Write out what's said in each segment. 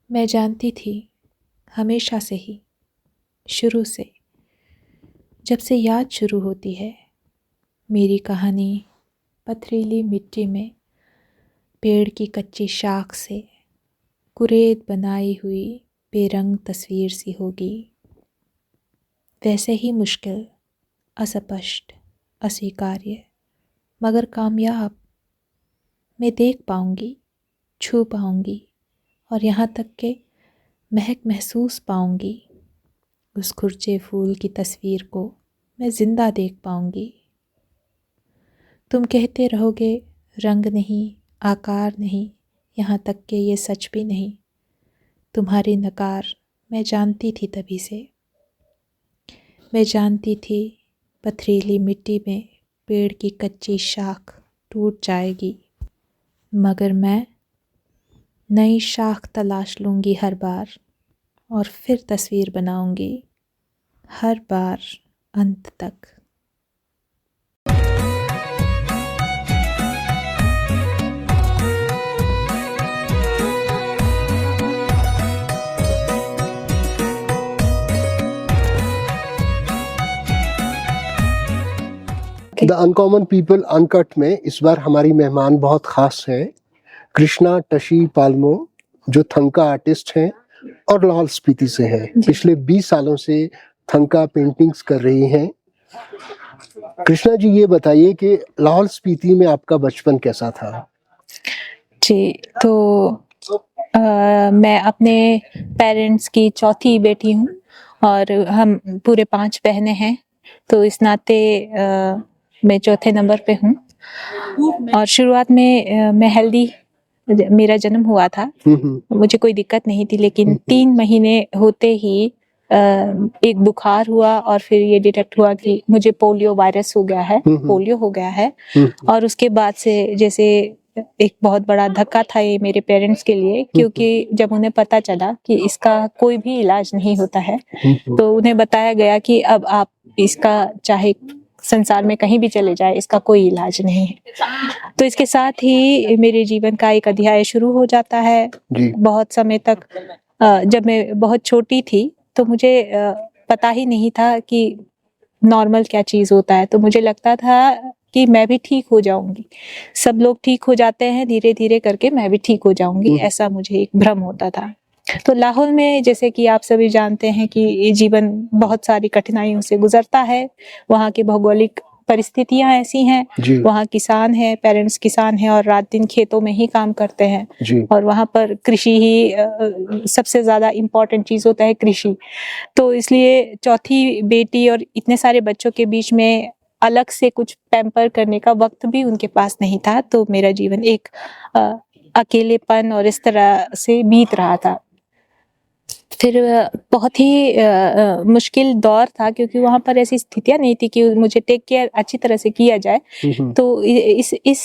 मैं जानती थी हमेशा से ही, शुरू से, जब से याद शुरू होती है, मेरी कहानी पथरीली मिट्टी में पेड़ की कच्ची शाख से कुरेद बनाई हुई बेरंग तस्वीर सी होगी। वैसे ही मुश्किल, असपष्ट, अस्वीकार्य, मगर कामयाब। मैं देख पाऊंगी, छू पाऊंगी और यहाँ तक के महक महसूस पाऊंगी। उस खुरचे फूल की तस्वीर को मैं जिंदा देख पाऊंगी। तुम कहते रहोगे रंग नहीं, आकार नहीं, यहाँ तक के ये सच भी नहीं। तुम्हारी नकार मैं जानती थी तभी से। मैं जानती थी पथरीली मिट्टी में पेड़ की कच्ची शाख टूट जाएगी, मगर मैं नई शाख तलाश लूँगी हर बार और फिर तस्वीर बनाऊँगी, हर बार अंत तक। द अनकॉमन पीपल अनकट में इस बार हमारी मेहमान बहुत खास है, कृष्णा टशी पाल्मो, जो थंका आर्टिस्ट हैं और लाहौल स्पीति से हैं। पिछले 20 सालों से थंका पेंटिंग्स कर रही हैं। कृष्णा जी, ये बताइए कि लाहौल स्पीति में आपका बचपन कैसा था? जी, तो मैं अपने पेरेंट्स की चौथी बेटी हूँ और हम पूरे 5 बहनें हैं, तो इस नाते मैं चौथे नंबर पे हूँ। और शुरुआत में मैं हेल्दी, मेरा जन्म हुआ था, मुझे कोई दिक्कत नहीं थी, लेकिन 3 महीने होते ही एक बुखार हुआ और फिर ये डिटेक्ट हुआ कि मुझे पोलियो वायरस हो गया है, पोलियो हो गया है। और उसके बाद से जैसे एक बहुत बड़ा धक्का था ये मेरे पेरेंट्स के लिए, क्योंकि जब उन्हें पता चला कि इसका कोई भी इलाज नहीं होता है, तो उन्हें बताया गया कि अब आप इसका चाहे संसार में कहीं भी चले जाए, इसका कोई इलाज नहीं है। तो इसके साथ ही मेरे जीवन का एक अध्याय शुरू हो जाता है। बहुत समय तक जब मैं बहुत छोटी थी तो मुझे पता ही नहीं था कि नॉर्मल क्या चीज़ होता है, तो मुझे लगता था कि मैं भी ठीक हो जाऊंगी। सब लोग ठीक हो जाते हैं, धीरे धीरे करके मैं भी ठीक हो जाऊंगी, ऐसा मुझे एक भ्रम होता था। तो लाहौल में, जैसे कि आप सभी जानते हैं कि ये जीवन बहुत सारी कठिनाइयों से गुजरता है। वहाँ की भौगोलिक परिस्थितियां ऐसी हैं, वहाँ किसान हैं, पेरेंट्स किसान हैं और रात दिन खेतों में ही काम करते हैं। और वहाँ पर कृषि ही सबसे ज्यादा इम्पोर्टेंट चीज होता है, कृषि। तो इसलिए चौथी बेटी और इतने सारे बच्चों के बीच में अलग से कुछ पैम्पर करने का वक्त भी उनके पास नहीं था। तो मेरा जीवन एक अकेलेपन और इस तरह से बीत रहा था। फिर बहुत ही मुश्किल दौर था, क्योंकि वहाँ पर ऐसी स्थितियां नहीं थी कि मुझे टेक केयर अच्छी तरह से किया जाए। तो इस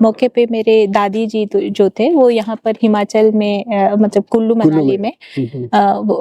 मौके पे मेरे दादी जी जो थे, वो यहाँ पर हिमाचल में मतलब कुल्लू मनाली में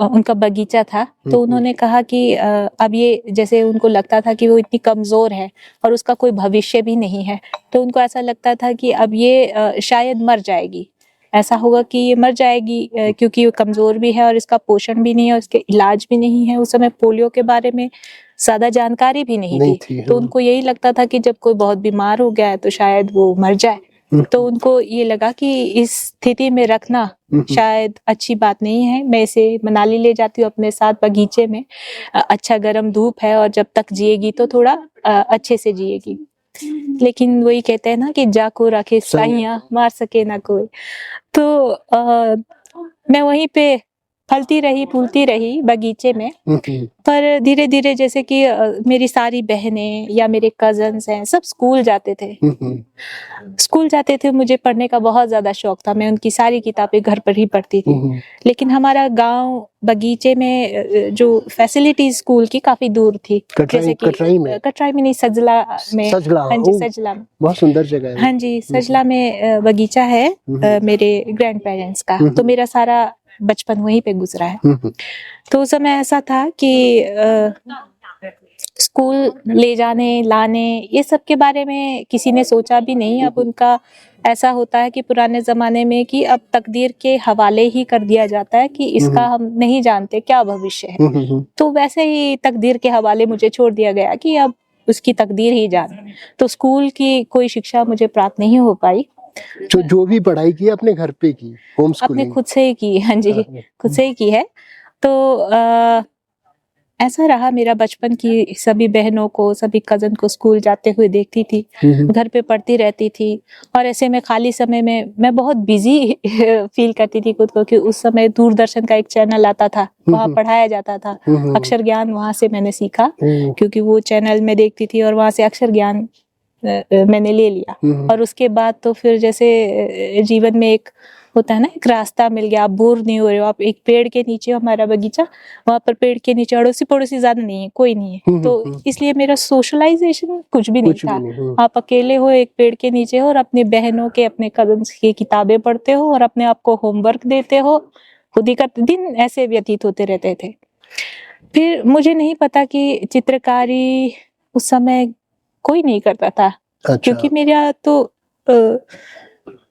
उनका बगीचा था। तो उन्होंने कहा कि अब ये, जैसे उनको लगता था कि वो इतनी कमजोर है और उसका कोई भविष्य भी नहीं है, तो उनको ऐसा लगता था कि अब ये शायद मर जाएगी, ऐसा होगा कि ये मर जाएगी, क्योंकि वो कमजोर भी है और इसका पोषण भी नहीं है और इसके इलाज भी नहीं है। उस समय पोलियो के बारे में ज्यादा जानकारी भी नहीं थी। तो उनको यही लगता था कि जब कोई बहुत बीमार हो गया है तो शायद वो मर जाए। तो उनको ये लगा कि इस स्थिति में रखना शायद अच्छी बात नहीं है। मैं इसे मनाली ले जाती हूँ अपने साथ बगीचे में, अच्छा गर्म धूप है और जब तक जिएगी तो थोड़ा अच्छे से जिएगी। लेकिन वही कहते हैं ना कि जाको रखे साइयां, मार सके ना कोई। तो मैं वहीं पे फलती रही, फूलती रही बगीचे में। पर धीरे धीरे, जैसे कि मेरी सारी बहनें या मेरे कजन्स हैं, सब स्कूल जाते थे। मुझे पढ़ने का बहुत ज्यादा शौक था, मैं उनकी सारी किताबें घर पर ही पढ़ती थी। लेकिन हमारा गांव बगीचे में जो फैसिलिटी स्कूल की काफी दूर थी, जैसे कि कटराई में नहीं, सजला में। हाँ जी, सजला में बहुत सुंदर जगह है। हाँ जी, सजला में बगीचा है मेरे ग्रैंड पेरेंट्स का। तो मेरा सारा बचपन वहीं पे गुजरा है। तो उस समय ऐसा था कि स्कूल ले जाने लाने ये सब के बारे में किसी ने सोचा भी नहीं। अब उनका ऐसा होता है कि पुराने ज़माने में कि अब तकदीर के हवाले ही कर दिया जाता है कि इसका हम नहीं जानते क्या भविष्य है। तो वैसे ही तकदीर के हवाले मुझे छोड़ दिया गया कि अब उसकी तकदीर ही जाने। तो स्कूल की कोई शिक्षा मुझे प्राप्त नहीं हो पाई। जो भी पढ़ाई की अपने घर पे की, होम अपने स्कूलिंग। खुद से ही की, हाँ जी, खुद से ही की है। तो ऐसा रहा मेरा बचपन की सभी बहनों को, सभी कज़न को स्कूल जाते हुए देखती थी, घर पे पढ़ती रहती थी और ऐसे में खाली समय में मैं बहुत बिज़ी फ़ील करती थी खुद को कि उस समय दूरदर्शन का एक चैनल आता था, वहाँ पढ़ाया जाता था। अक्षर ज्ञान वहाँ से मैंने सीखा क्योंकि वो चैनल मैं देखती थी और वहाँ से अक्षर ज्ञान मैंने ले लिया। और उसके बाद तो फिर जैसे जीवन में एक होता है ना, एक रास्ता मिल गया, आप बोर नहीं हो रहे हो, आप एक पेड़ के नीचे, हमारा बगीचा, वहाँ पर पेड़ के नीचे अड़ोसी पड़ोसी ज्यादा नहीं है, कोई नहीं है, तो इसलिए मेरा सोशलाइजेशन कुछ भी नहीं था। आप अकेले हो, एक पेड़ के नीचे हो और अपनी बहनों के, अपने कजन्स की किताबें पढ़ते हो और अपने आप को होमवर्क देते हो, खुद ही करते, दिन ऐसे व्यतीत होते रहते थे। फिर मुझे नहीं पता कि चित्रकारी उस समय कोई नहीं करता था। अच्छा। क्योंकि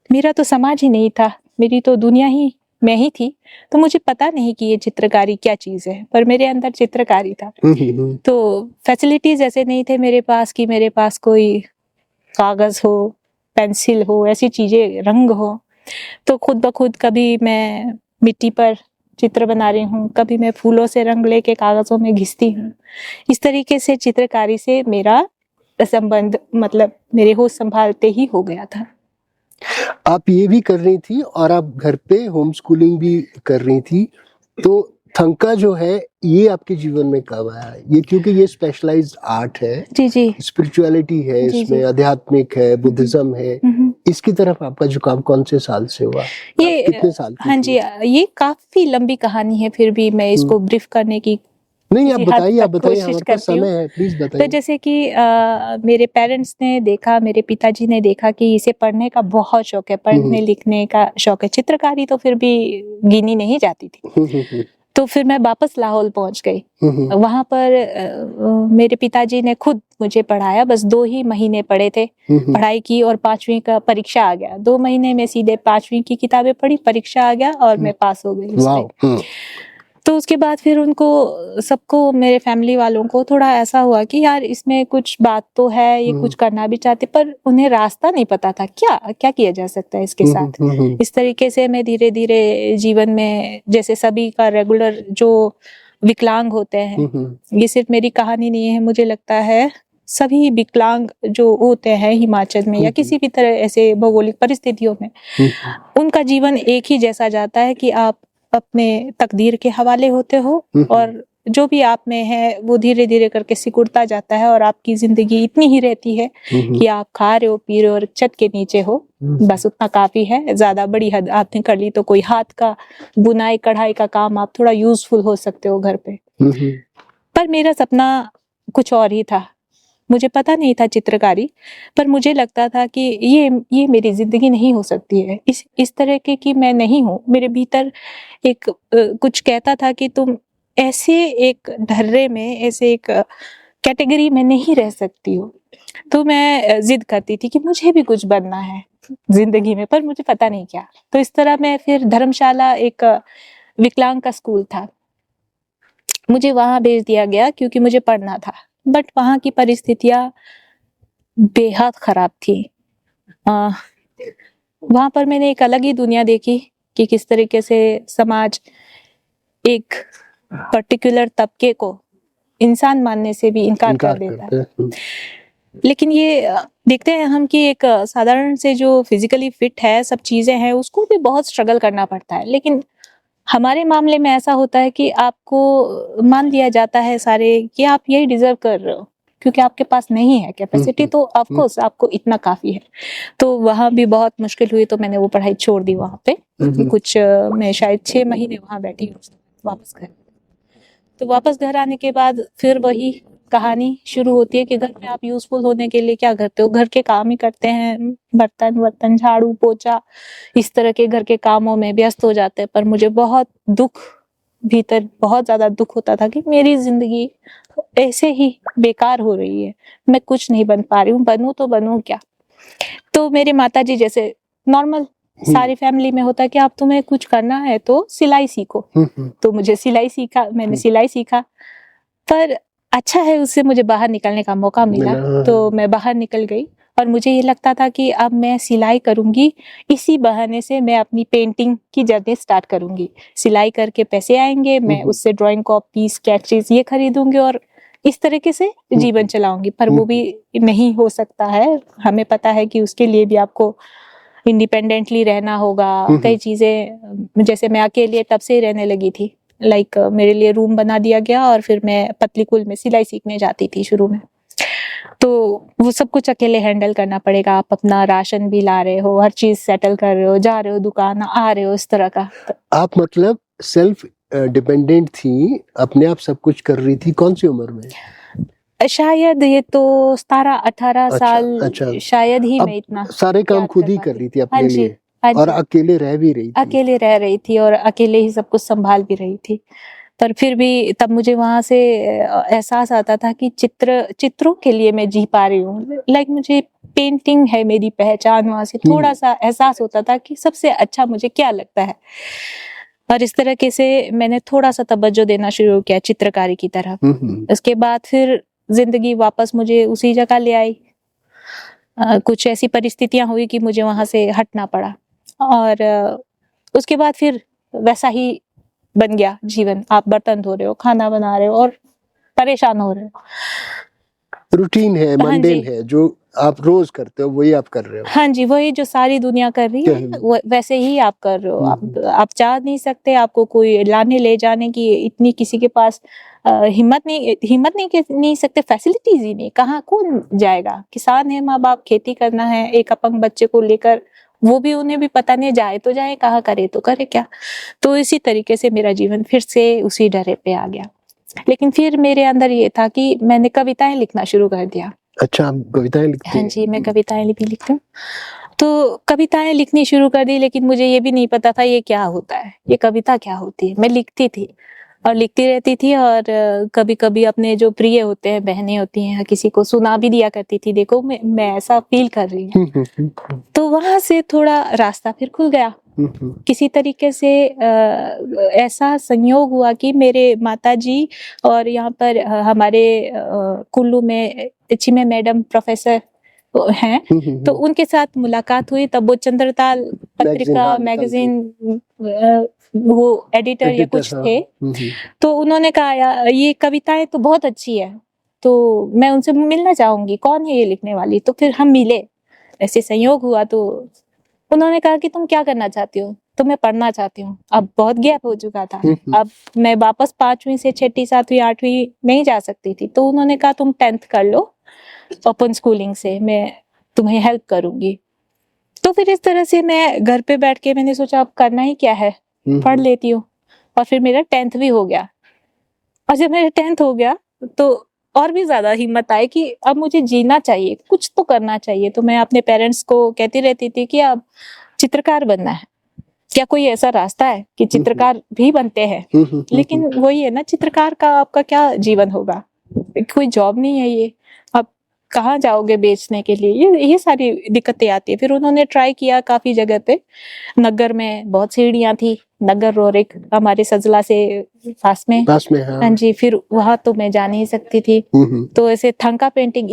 मेरा तो समाज ही नहीं था, मेरी तो दुनिया ही मैं ही थी, तो मुझे पता नहीं कि ये चित्रकारी क्या चीज है, पर मेरे अंदर चित्रकारी था। तो फैसिलिटीज ऐसे नहीं थे मेरे पास कि मेरे पास कोई कागज हो, पेंसिल हो, ऐसी चीजें, रंग हो। तो खुद ब खुद कभी मैं मिट्टी पर चित्र बना रही हूँ, कभी मैं फूलों से रंग लेके कागजों में घिसती हूँ। इस तरीके से चित्रकारी से मेरा संबंध, मतलब मेरे होश संभालते ही हो गया था। आप ये भी कर रही थी और आप घर पे होम स्कूलिंग भी कर रही थी, तो थंका जो है ये आपके जीवन में कब आया? ये क्योंकि ये स्पेशलाइज्ड आर्ट है, जी स्पिरिचुअलिटी है, इसमें आध्यात्मिक है, बुद्धिज्म है, इसकी तरफ आपका झुकाव कौन से साल से हुआ? ये कितने साल की हाँ थी? जी, ये काफी लंबी कहानी है, फिर भी मैं इसको ब्रीफ करने की नहीं, आप बताइए, कोशिश हमारे पास करती हूँ। समय है, प्लीज तो बताइए। जैसे कि मेरे पेरेंट्स ने देखा, मेरे पिताजी ने देखा कि इसे पढ़ने का बहुत शौक है, पढ़ने लिखने का शौक है, चित्रकारी तो फिर भी गिनी नहीं जाती थी। तो फिर मैं वापस लाहौल पहुंच गई। वहां पर मेरे पिताजी ने खुद मुझे पढ़ाया, बस 2 ही महीने पढ़े थे, पढ़ाई की और 5वीं का परीक्षा आ गया। 2 महीने में सीधे 5वीं की किताबें पढ़ी, परीक्षा आ गया और मैं पास हो गई उसमें। तो उसके बाद फिर उनको, सबको, मेरे फैमिली वालों को थोड़ा ऐसा हुआ कि यार इसमें कुछ बात तो है, ये कुछ करना भी चाहते, पर उन्हें रास्ता नहीं पता था क्या क्या किया जा सकता है इसके साथ। इस तरीके से मैं धीरे धीरे जीवन में, जैसे सभी का रेगुलर जो विकलांग होते हैं, ये सिर्फ मेरी कहानी नहीं है, मुझे लगता है सभी विकलांग जो होते हैं हिमाचल में या किसी भी तरह ऐसे भौगोलिक परिस्थितियों में, उनका जीवन एक ही जैसा जाता है कि आप अपने तकदीर के हवाले होते हो और जो भी आप में है वो धीरे धीरे करके सिकुड़ता जाता है और आपकी जिंदगी इतनी ही रहती है कि आप खा रहे हो, पी रहे हो और छत के नीचे हो, बस उतना काफी है। ज्यादा बड़ी हद आपने कर ली तो कोई हाथ का बुनाई कढ़ाई का काम, आप थोड़ा यूजफुल हो सकते हो घर पे। पर मेरा सपना कुछ और ही था, मुझे पता नहीं था चित्रकारी, पर मुझे लगता था कि ये मेरी जिंदगी नहीं हो सकती है, इस तरह के कि मैं नहीं हूँ। मेरे भीतर एक कुछ कहता था कि तुम ऐसे एक ढर्रे में, ऐसे एक कैटेगरी में नहीं रह सकती हो। तो मैं जिद करती थी कि मुझे भी कुछ बनना है जिंदगी में, पर मुझे पता नहीं क्या। तो इस तरह मैं फिर धर्मशाला, एक विकलांग का स्कूल था, मुझे वहां भेज दिया गया क्योंकि मुझे पढ़ना था। बट वहां की परिस्थितियां बेहद खराब थी। वहां पर मैंने एक अलग ही दुनिया देखी कि किस तरीके से समाज एक पर्टिकुलर तबके को इंसान मानने से भी इनकार कर देता है। लेकिन ये देखते हैं हम कि एक साधारण से जो फिजिकली फिट है, सब चीजें हैं, उसको भी बहुत स्ट्रगल करना पड़ता है। लेकिन हमारे मामले में ऐसा होता है कि आपको मान लिया जाता है सारे कि आप यही डिजर्व कर रहे हो, क्योंकि आपके पास नहीं है कैपेसिटी, तो ऑफ कोर्स आपको इतना काफी है। तो वहां भी बहुत मुश्किल हुई, तो मैंने वो पढ़ाई छोड़ दी वहां पे। कुछ मैं शायद 6 महीने वहां बैठी, वापस घर। तो वापस घर आने के बाद फिर वही कहानी शुरू होती है कि घर में आप यूजफुल होने के लिए क्या करते हो, घर के काम ही करते हैं, बर्तन झाड़ू पोछा, इस तरह के घर के कामों में व्यस्त हो जाते हैं। पर मुझे बहुत दुख, भीतर बहुत ज्यादा दुख होता था कि मेरी जिंदगी ऐसे ही बेकार हो रही है, मैं कुछ नहीं बन पा रही हूँ, बनूं तो बनूं क्या। तो तो मेरे माताजी जैसे नॉर्मल सारी फैमिली में होता है कि आप तुम्हें कुछ करना है तो सिलाई सीखो। तो मुझे सिलाई सीखा, मैंने सिलाई सीखा, पर अच्छा है उससे मुझे बाहर निकलने का मौका मिला, तो मैं बाहर निकल गई और मुझे ये लगता था कि अब मैं सिलाई करूंगी, इसी बहाने से मैं अपनी पेंटिंग की जर्नी स्टार्ट करूंगी। सिलाई करके पैसे आएंगे, मैं उससे ड्राइंग कॉपी, स्केचेस ये खरीदूंगी और इस तरीके से जीवन चलाऊंगी। पर वो भी नहीं हो सकता है, हमें पता है कि उसके लिए भी आपको इंडिपेंडेंटली रहना होगा। कई चीजें, जैसे मैं अकेले तब से ही रहने लगी थी, लाइक मेरे लिए रूम बना दिया गया और फिर मैं पतलीकुल में सिलाई सीखने जाती थी शुरू में। तो वो सब कुछ अकेले हैंडल करना पड़ेगा। आप अपना राशन भी ला रहे हो, हर चीज सेटल कर रहे हो, जा रहे हो दुकान, आ रहे हो, इस तरह का। आप मतलब सेल्फ डिपेंडेंट थी, अपने आप सब कुछ कर रही थी, कौन सी उम्र में? शायद ये तो 17-18 साल, अच्छा। शायद ही अब मैं इतना सारे काम याद खुद कर ही पाती। कर रही थी हाँ अपने जी, लिए, हाँ और जी, अकेले रह भी रही थी। अकेले रह रही थी और अकेले ही सब कुछ संभाल भी रही थी। पर फिर भी तब मुझे वहां से एहसास आता था कि चित्रों के लिए मैं जी पा रही हूँ, लाइक मुझे पेंटिंग है मेरी पहचान। वहां से थोड़ा सा एहसास होता था कि सबसे अच्छा मुझे क्या लगता है, और इस तरीके से मैंने थोड़ा सा तवज्जो देना शुरू किया चित्रकारी की तरफ। उसके बाद फिर जिंदगी वापस मुझे उसी जगह ले आई। कुछ ऐसी परिस्थितियां हुई कि मुझे वहां से हटना पड़ा, और उसके बाद फिर वैसा ही बन गया जीवन। आप बर्तन धो रहे हो, खाना बना रहे हो और परेशान हो रहे हो। रूटीन है, हाँ मंडेन जी, है, जो आप रोज करते हो वही आप कर रहे हो। हाँ जी, वही जो सारी दुनिया कर रही है वैसे ही आप कर रहे हो। आप चाह नहीं सकते, आपको कोई लाने ले जाने की इतनी किसी के पास हिम्मत नहीं सकते, फैसिलिटीज ही नहीं, कहाँ कौन जाएगा। किसान है माँ बाप, खेती करना है, एक अपंग बच्चे को लेकर, वो भी उन्हें भी पता नहीं, जाए तो जाए, कहाँ करे तो करे क्या। तो इसी तरीके से मेरा जीवन फिर से उसी डरे पे आ गया। लेकिन फिर मेरे अंदर ये था कि मैंने कविताएं लिखना शुरू कर दिया। अच्छा, आप कविताएं लिखती हाँ हैं? जी, मैं कविताएं भी लिखती हूँ। तो कविताएं लिखनी शुरू कर दी, लेकिन मुझे ये भी नहीं पता था ये क्या होता है, ये कविता क्या होती है। मैं लिखती थी और लिखती रहती थी, और कभी कभी अपने जो प्रिय होते हैं, बहनें होती हैं, किसी को सुना भी दिया करती थी, देखो मैं ऐसा फील कर रही हूँ। तो वहां से थोड़ा रास्ता फिर खुल गया। किसी तरीके से ऐसा संयोग हुआ कि मेरे माताजी और यहाँ पर हमारे कुल्लू में चिमे मैडम प्रोफेसर हैं, तो उनके साथ मुलाकात हुई। तब वो चंद्रताल पत्रिका मैगजीन वो एडिटर या कुछ थे। तो उन्होंने कहा ये कविताएं तो बहुत अच्छी है, तो मैं उनसे मिलना चाहूंगी, कौन है ये लिखने वाली। तो फिर हम मिले, ऐसे संयोग हुआ। तो उन्होंने कहा कि तुम क्या करना चाहती हो, तो मैं पढ़ना चाहती हूँ। अब बहुत गैप हो चुका था, अब मैं वापस 5वीं से 6ठी 7वीं 8वीं नहीं जा सकती थी। तो उन्होंने कहा तुम 10th कर लो ओपन स्कूलिंग से, मैं तुम्हें हेल्प करूंगी। तो फिर इस तरह से मैं घर पे बैठ के मैंने सोचा अब करना ही क्या है, पढ़ लेती हूँ। और फिर मेरा 10th भी हो गया, और जब मेरा 10th हो गया तो और भी ज्यादा हिम्मत आई कि अब मुझे जीना चाहिए, कुछ तो करना चाहिए। तो मैं अपने पेरेंट्स को कहती रहती थी कि अब चित्रकार बनना है, क्या कोई ऐसा रास्ता है कि चित्रकार भी बनते हैं। लेकिन वही है ना, चित्रकार का आपका क्या जीवन होगा, कोई जॉब नहीं है ये, अब कहाँ जाओगे बेचने के लिए, ये सारी दिक्कतें आती है। फिर उन्होंने ट्राई किया काफी जगह पे, नगर में बहुत सीढ़ियां थी, नगर और एक हमारे सजला से पास में। हाँ। हाँ जी, फिर वहां तो मैं जा नहीं सकती थी। तो ऐसे थंका पेंटिंग,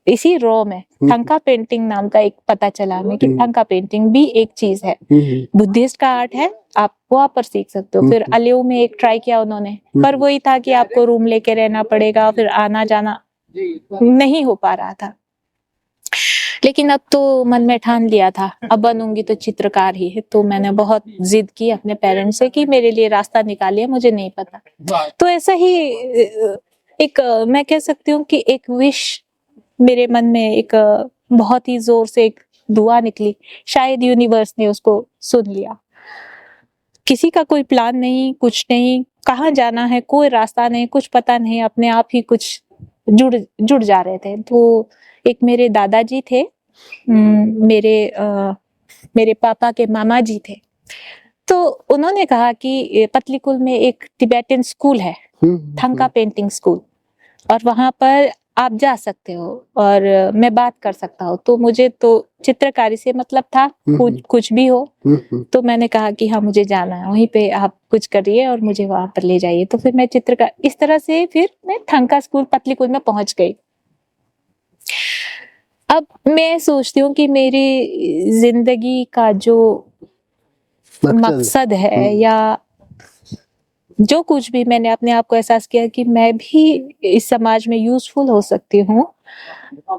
इसी रो में थंका पेंटिंग नाम का एक पता चला हमें कि थंका पेंटिंग भी एक चीज है, बुद्धिस्ट का आर्ट है, आप वहां पर सीख सकते हो। फिर अलियो में एक ट्राई किया उन्होंने, पर वही था कि आपको रूम लेके रहना पड़ेगा, फिर आना जाना नहीं हो पा रहा था। लेकिन अब तो मन में ठान लिया था, अब बनूंगी तो चित्रकार ही है। तो मैंने बहुत जिद की अपने पेरेंट्स से कि मेरे लिए रास्ता निकालिए, मुझे नहीं पता। तो ऐसा ही एक मैं कह सकती हूँ कि एक विश मेरे मन में, एक बहुत ही जोर से एक दुआ निकली, शायद यूनिवर्स ने उसको सुन लिया। किसी का कोई प्लान नहीं, कुछ नहीं, कहाँ जाना है कोई रास्ता नहीं, कुछ पता नहीं, अपने आप ही कुछ जुड़ जा रहे थे। तो एक मेरे दादाजी थे, मेरे पापा के मामा जी थे। तो उन्होंने कहा कि पतलीकुल में एक तिब्बतन स्कूल है, थंका पेंटिंग स्कूल, और वहां पर आप जा सकते हो और मैं बात कर सकता हूँ। तो मुझे तो चित्रकारी से मतलब था, कुछ भी हो। तो मैंने कहा कि हाँ मुझे जाना है, वहीं पे आप कुछ करिए और मुझे वहां पर ले जाइए। तो फिर मैं चित्रकार इस तरह से फिर मैं थंका स्कूल पतलीकूल में पहुंच गई। अब मैं सोचती हूँ कि मेरी जिंदगी का जो मकसद है या जो कुछ भी, मैंने अपने आप को एहसास किया कि मैं भी इस समाज में यूजफुल हो सकती हूँ,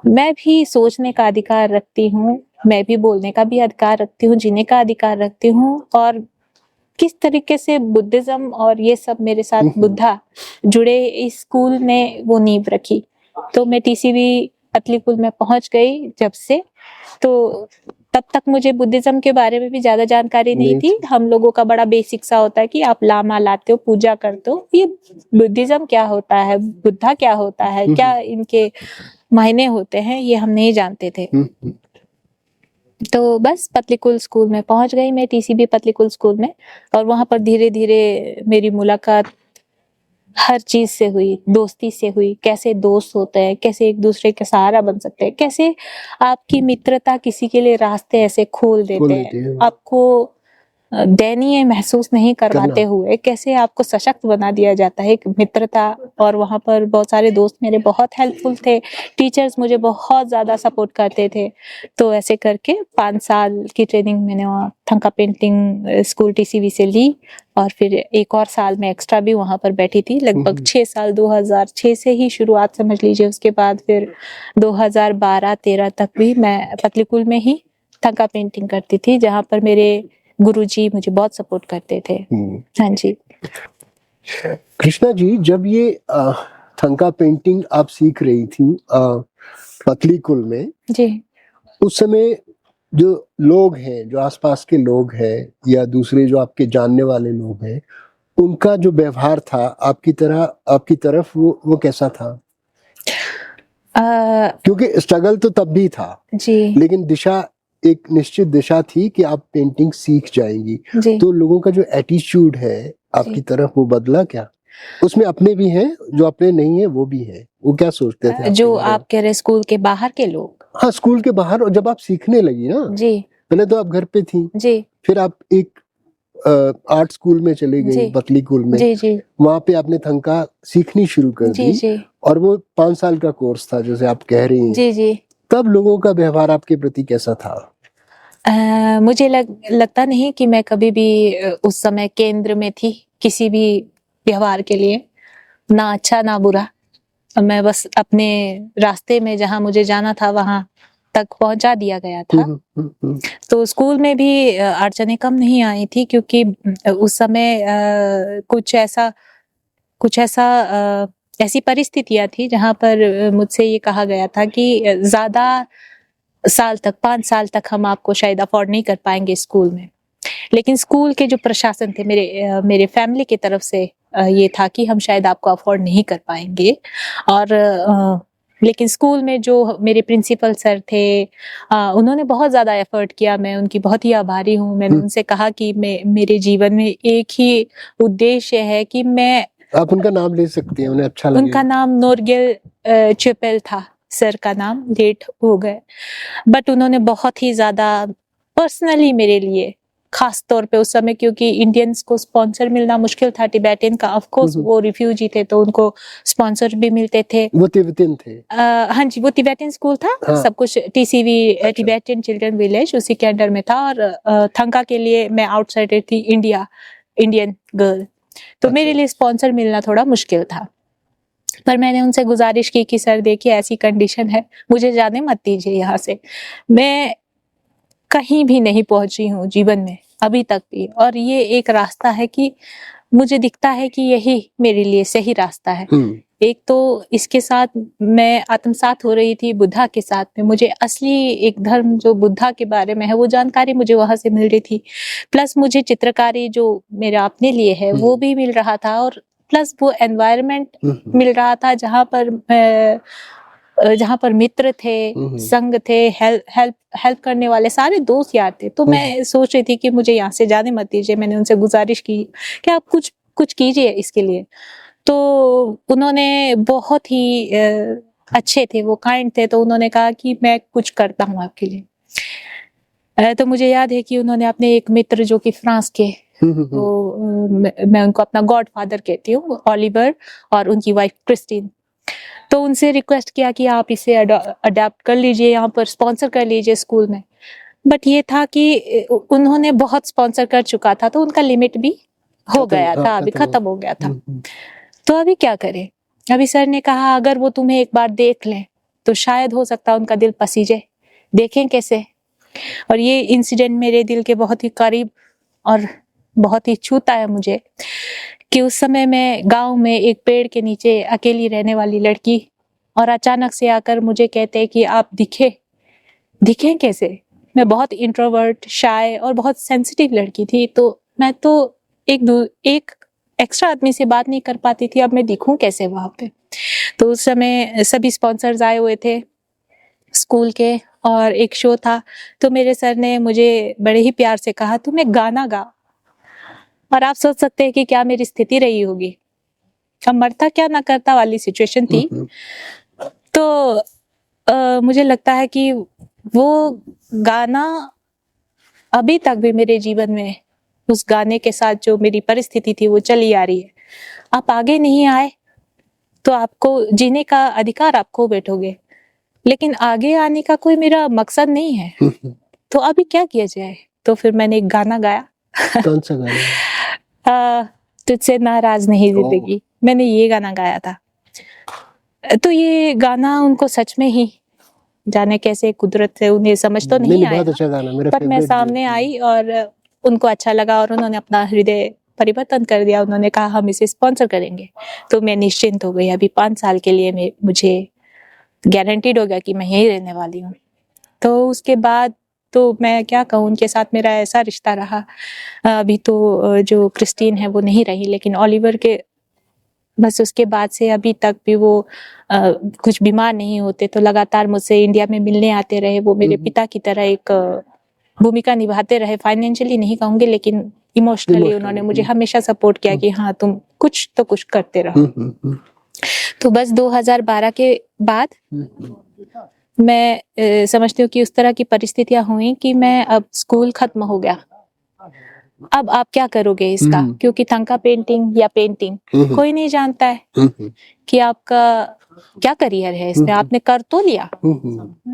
मैं भी सोचने का अधिकार रखती हूँ, मैं भी बोलने का भी अधिकार रखती हूँ, जीने का अधिकार रखती हूँ। और किस तरीके से बुद्धिज्म और ये सब मेरे साथ बुद्धा जुड़े, इस स्कूल ने वो नींव रखी। तो मैं टीसीवी पतलीकूल में पहुंच गई जब से, तो तब तक मुझे बुद्धिज्म के बारे में भी ज्यादा जानकारी नहीं थी। हम लोगों का बड़ा बेसिक सा होता है कि आप लामा लाते हो, पूजा करते हो। ये बुद्धिज्म क्या होता है, बुद्धा क्या होता है, क्या इनके मायने होते हैं, ये हम नहीं जानते थे। तो बस पतलीकूल स्कूल में पहुंच गई मैं, टीसीबी पतलीकूल स्कूल में। और वहां पर धीरे धीरे मेरी मुलाकात हर चीज से हुई, दोस्ती से हुई। कैसे दोस्त होते हैं, कैसे एक दूसरे के सहारा बन सकते हैं, कैसे आपकी मित्रता किसी के लिए रास्ते ऐसे खोल देते हैं, आपको दयनीय महसूस नहीं करवाते हुए कैसे आपको सशक्त बना दिया जाता है, एक मित्रता। और वहां पर बहुत सारे दोस्त मेरे बहुत हेल्पफुल थे, टीचर्स मुझे बहुत ज्यादा सपोर्ट करते थे। तो ऐसे करके 5 साल की ट्रेनिंग मैंने वहाँ थंका पेंटिंग स्कूल टीसीवी से ली। और फिर एक और साल में एक्स्ट्रा भी वहां पर बैठी थी, लगभग 6 साल, 2006 से ही शुरुआत समझ लीजिए। उसके बाद फिर 2012-13 तक भी मैं पतलीकूल में ही थंका पेंटिंग करती थी, जहाँ पर मेरे गुरुजी मुझे बहुत सपोर्ट करते थे। हाँ जी। कृष्णा जी, जब ये थंका पेंटिंग आप सीख रही थी पतलीकूल में जी, उस समय जो लोग हैं, जो आसपास के लोग हैं या दूसरे जो आपके जानने वाले लोग हैं, उनका जो व्यवहार था आपकी तरफ वो कैसा था? क्योंकि स्ट्रगल तो तब भी था जी, लेकिन दिशा, एक निश्चित दिशा थी कि आप पेंटिंग सीख जाएंगी। तो लोगों का जो एटीट्यूड है आपकी तरफ, वो बदला क्या? उसमें अपने भी हैं, जो अपने नहीं है वो भी है, वो क्या सोचते थे? जो आप कह रहे स्कूल के बाहर के लोग? हाँ, स्कूल के बाहर। और जब आप सीखने लगी ना जी, पहले तो आप घर पे थी जी, फिर आप एक आर्ट स्कूल में चले गई पतलीकूल में, जी, जी, वहां पे आपने थंका सीखनी शुरू कर दी। जी, और वो 5 साल का कोर्स था जैसे आप कह रही हैं। जी, जी। तब लोगों का व्यवहार आपके प्रति कैसा था? मुझे लगता नहीं कि मैं कभी भी उस समय केंद्र में थी किसी भी व्यवहार के लिए, ना अच्छा ना बुरा। मैं बस अपने रास्ते में जहां मुझे जाना था वहां तक पहुंचा दिया गया था। तो स्कूल में भी अड़चने कम नहीं आई थी, क्योंकि उस समय कुछ ऐसा ऐसी परिस्थितियां थी जहां पर मुझसे ये कहा गया था कि ज्यादा साल तक, 5 साल तक हम आपको शायद अफोर्ड नहीं कर पाएंगे स्कूल में। लेकिन स्कूल के जो प्रशासन थे, मेरे फैमिली की तरफ से ये था कि हम शायद आपको अफोर्ड नहीं कर पाएंगे। और लेकिन स्कूल में जो मेरे प्रिंसिपल सर थे, उन्होंने बहुत ज्यादा एफर्ट किया। मैं उनकी बहुत ही आभारी हूँ। मैंने उनसे कहा कि मेरे जीवन में एक ही उद्देश्य है कि मैं, आप उनका नाम ले सकती हैं, उन्हें अच्छा लगेगा। उनका नाम नोरगेल चेपेल था, सर का नाम, लेट हो गए। बट उन्होंने बहुत ही ज्यादा पर्सनली मेरे लिए, खास तौर पे उस समय, क्योंकि इंडियंस को स्पॉन्सर मिलना मुश्किल था, टिबेटियन का ऑफ कोर्स वो रिफ्यूजी थे तो उनको स्पॉन्सर भी मिलते थे। वो तिब्बतियन थे? हाँ जी, वो तिबेटियन स्कूल था। हाँ। सब कुछ टीसीवी टिबेटियन चिल्ड्रन विलेज उसी के अंडर में था। और थंका के लिए मैं आउटसाइडर थी, इंडियन गर्ल। तो मेरे लिए स्पॉन्सर मिलना थोड़ा मुश्किल था। पर मैंने उनसे गुजारिश की कि सर देखिए ऐसी कंडीशन है, मुझे जाने मत दीजिए यहाँ से। मैं कहीं भी नहीं पहुंची हूँ जीवन में अभी तक भी, और ये एक रास्ता है कि मुझे दिखता है कि यही मेरे लिए सही रास्ता है। एक तो इसके साथ मैं आत्मसात हो रही थी बुद्धा के साथ में, मुझे असली एक धर्म जो बुद्धा के बारे में है वो जानकारी मुझे वहां से मिल रही थी। प्लस मुझे चित्रकारी जो मेरा अपने लिए है वो भी मिल रहा था, और प्लस वो एनवायरनमेंट मिल रहा था जहाँ पर मित्र थे, संग थे, हेल्प करने वाले सारे दोस्त यार थे। तो मैं सोच रही थी कि मुझे यहाँ से जाने मत दीजिए। मैंने उनसे गुजारिश की कि आप कुछ कीजिए इसके लिए। तो उन्होंने बहुत ही अच्छे थे, वो काइंड थे, तो उन्होंने कहा कि मैं कुछ करता हूँ आपके लिए। तो मुझे याद है कि उन्होंने अपने एक मित्र जो कि फ्रांस के, वो मैं उनको अपना गॉड फादर कहती हूँ, ओलिवर, और उनकी वाइफ क्रिस्टीन, तो उनसे रिक्वेस्ट किया कि आप इसे अडॉप्ट कर लीजिए, यहाँ पर स्पॉन्सर कर लीजिए स्कूल में। बट ये था कि उन्होंने बहुत स्पॉन्सर कर चुका था, तो उनका लिमिट भी हो गया था, अभी खत्म हो गया था। तो अभी क्या करें? अभी सर ने कहा अगर वो तुम्हें एक बार देख लें तो शायद हो सकता है उनका दिल पसीजे, देखें कैसे। और ये इंसिडेंट मेरे दिल के बहुत ही करीब और बहुत ही छूता है मुझे, कि उस समय मैं गांव में एक पेड़ के नीचे अकेली रहने वाली लड़की, और अचानक से आकर मुझे कहते हैं कि आप दिखें कैसे। मैं बहुत इंट्रोवर्ट, शाय और बहुत सेंसिटिव लड़की थी, तो मैं तो एक एक्स्ट्रा आदमी से बात नहीं कर पाती थी, अब मैं दिखूं कैसे वहां पे। तो उस समय सभी स्पॉन्सर्स आए हुए थे स्कूल के, और एक शो था, तो मेरे सर ने मुझे बड़े ही प्यार से कहा तुम एक गाना गा। और आप सोच सकते हैं कि क्या मेरी स्थिति रही होगी, अब मरता क्या ना करता वाली सिचुएशन थी। तो मुझे लगता है कि वो गाना अभी तक भी मेरे जीवन में, उस गाने के साथ जो मेरी परिस्थिति थी वो चली आ रही है। आप आगे नहीं आए तो आपको जीने का अधिकार आप खो बैठोगे, लेकिन आगे आने का कोई मेरा मकसद नहीं है, तो अभी क्या किया जाए। तो फिर मैंने एक गाना गाया। कौन सा गाना? तुझसे नाराज नहीं जिंदगी, मैंने ये गाना गाया था। तो ये गाना उनको सच में ही जाने कैसे कुदरत से उन्हें समझ तो नहीं आया, बहुत अच्छा गाना, मेरा पर मैं सामने आई और उनको अच्छा लगा और उन्होंने अपना हृदय परिवर्तन कर दिया। उन्होंने कहा हम इसे स्पॉन्सर करेंगे, तो मैं निश्चिंत हो गई। अभी 5 साल के लिए मुझे गारंटीड हो गया कि मैं यहीं रहने वाली हूँ। तो उसके बाद तो मैं क्या कहूँ, उनके साथ मेरा ऐसा रिश्ता रहा। अभी तो जो क्रिस्टीन है वो नहीं रही, लेकिन ओलिवर के बस उसके बाद से अभी तक भी वो कुछ बीमार नहीं होते, तो लगातार मुझसे इंडिया में मिलने आते रहे। वो मेरे पिता की तरह एक भूमिका निभाते रहे। फाइनेंशियली नहीं कहूंगी, लेकिन इमोशनली उन्होंने मुझे हमेशा सपोर्ट किया कि हाँ तुम कुछ तो कुछ करते रहो। तो बस 2012 के बाद मैं समझती हूँ कि उस तरह की परिस्थितियां हुई कि मैं, अब स्कूल खत्म हो गया, अब आप क्या करोगे इसका, क्योंकि थंका पेंटिंग या पेंटिंग कोई नहीं जानता है कि आपका क्या करियर है इसमें। आपने कर तो लिया,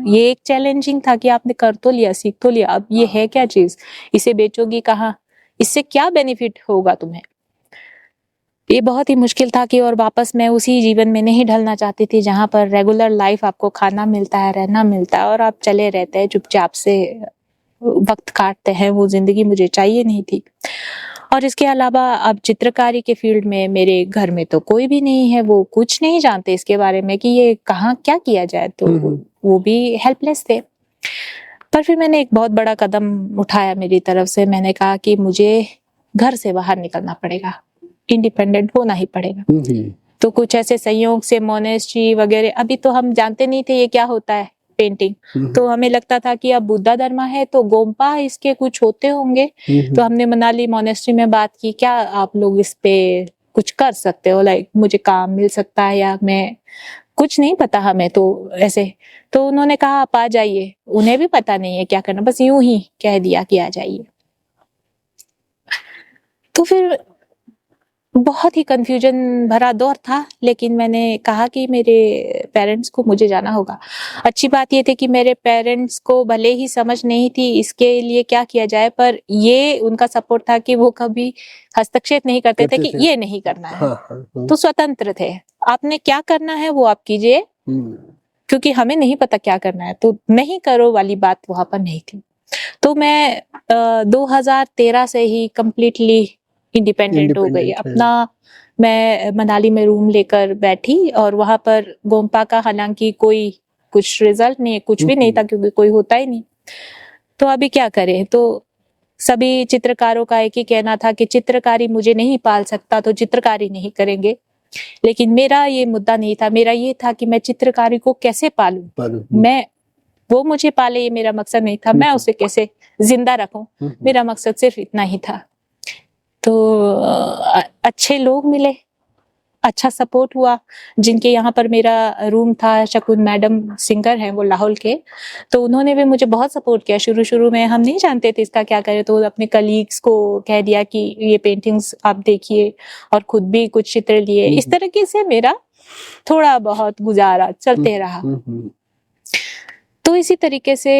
ये एक चैलेंजिंग था कि आपने कर तो लिया, सीख तो लिया, अब ये है क्या चीज, इसे बेचोगी कहाँ, इससे क्या बेनिफिट होगा तुम्हें। ये बहुत ही मुश्किल था कि, और वापस मैं उसी जीवन में नहीं ढलना चाहती थी जहां पर रेगुलर लाइफ आपको खाना मिलता है, रहना मिलता है, और आप चले रहते हैं चुपचाप से वक्त काटते हैं। वो जिंदगी मुझे चाहिए नहीं थी। और इसके अलावा अब चित्रकारी के फील्ड में मेरे घर में तो कोई भी नहीं है, वो कुछ नहीं जानते इसके बारे में कि ये कहाँ क्या किया जाए, तो वो भी हेल्पलेस थे। पर फिर मैंने एक बहुत बड़ा कदम उठाया मेरी तरफ से। मैंने कहा कि मुझे घर से बाहर निकलना पड़ेगा, इंडिपेंडेंट होना ही पड़ेगा। तो कुछ ऐसे संयोग से मोनेस्ट्री वगैरह, अभी तो हम जानते नहीं थे ये क्या होता है पेंटिंग, तो हमें लगता था कि अब बुद्धा धर्म है तो गोम्पा इसके कुछ होते होंगे। तो हमने मनाली मोनेस्ट्री में बात की, क्या आप लोग इस पे कुछ कर सकते हो, लाइक मुझे काम मिल सकता है, या मैं कुछ नहीं पता हमें तो ऐसे। तो उन्होंने कहा आप आ जाइए, उन्हें भी पता नहीं है क्या करना, बस यूं ही कह दिया कि आ जाइए। तो फिर बहुत ही कंफ्यूजन भरा दौर था, लेकिन मैंने कहा कि मेरे पेरेंट्स को मुझे जाना होगा। अच्छी बात ये थी कि मेरे पेरेंट्स को भले ही समझ नहीं थी इसके लिए क्या किया जाए, पर ये उनका सपोर्ट था कि वो कभी हस्तक्षेप नहीं करते थे कि ये नहीं करना है। तो स्वतंत्र थे, आपने क्या करना है वो आप कीजिए, क्योंकि हमें नहीं पता क्या करना है, तो नहीं करो वाली बात वहां पर नहीं थी। तो मैं 2013 से ही कंप्लीटली इंडिपेंडेंट हो गई अपना। मैं मनाली में रूम लेकर बैठी, और वहां पर गोम्पा का हालांकि कोई कुछ रिजल्ट नहीं, कुछ भी नहीं था, क्योंकि कोई होता ही नहीं। तो अभी क्या करें, तो सभी चित्रकारों का एक ही कहना था कि चित्रकारी मुझे नहीं पाल सकता तो चित्रकारी नहीं करेंगे। लेकिन मेरा ये मुद्दा नहीं था, मेरा ये था कि मैं चित्रकारी को कैसे पालूं, मैं वो मुझे पाले, ये मेरा मकसद नहीं था, मैं उसे कैसे जिंदा रखूं, मेरा मकसद सिर्फ इतना ही था। तो अच्छे लोग मिले, अच्छा सपोर्ट हुआ। जिनके यहाँ पर मेरा रूम था, शकुन मैडम सिंगर हैं, वो लाहौल के, तो उन्होंने भी मुझे बहुत सपोर्ट किया। शुरू-शुरू में हम नहीं जानते थे इसका क्या करें, तो अपने कलीग्स को कह दिया कि ये पेंटिंग्स आप देखिए, और खुद भी कुछ चित्र लिए। इस तरीके से मेरा थोड़ा बहुत गुजारा चलते रहा। तो इसी तरीके से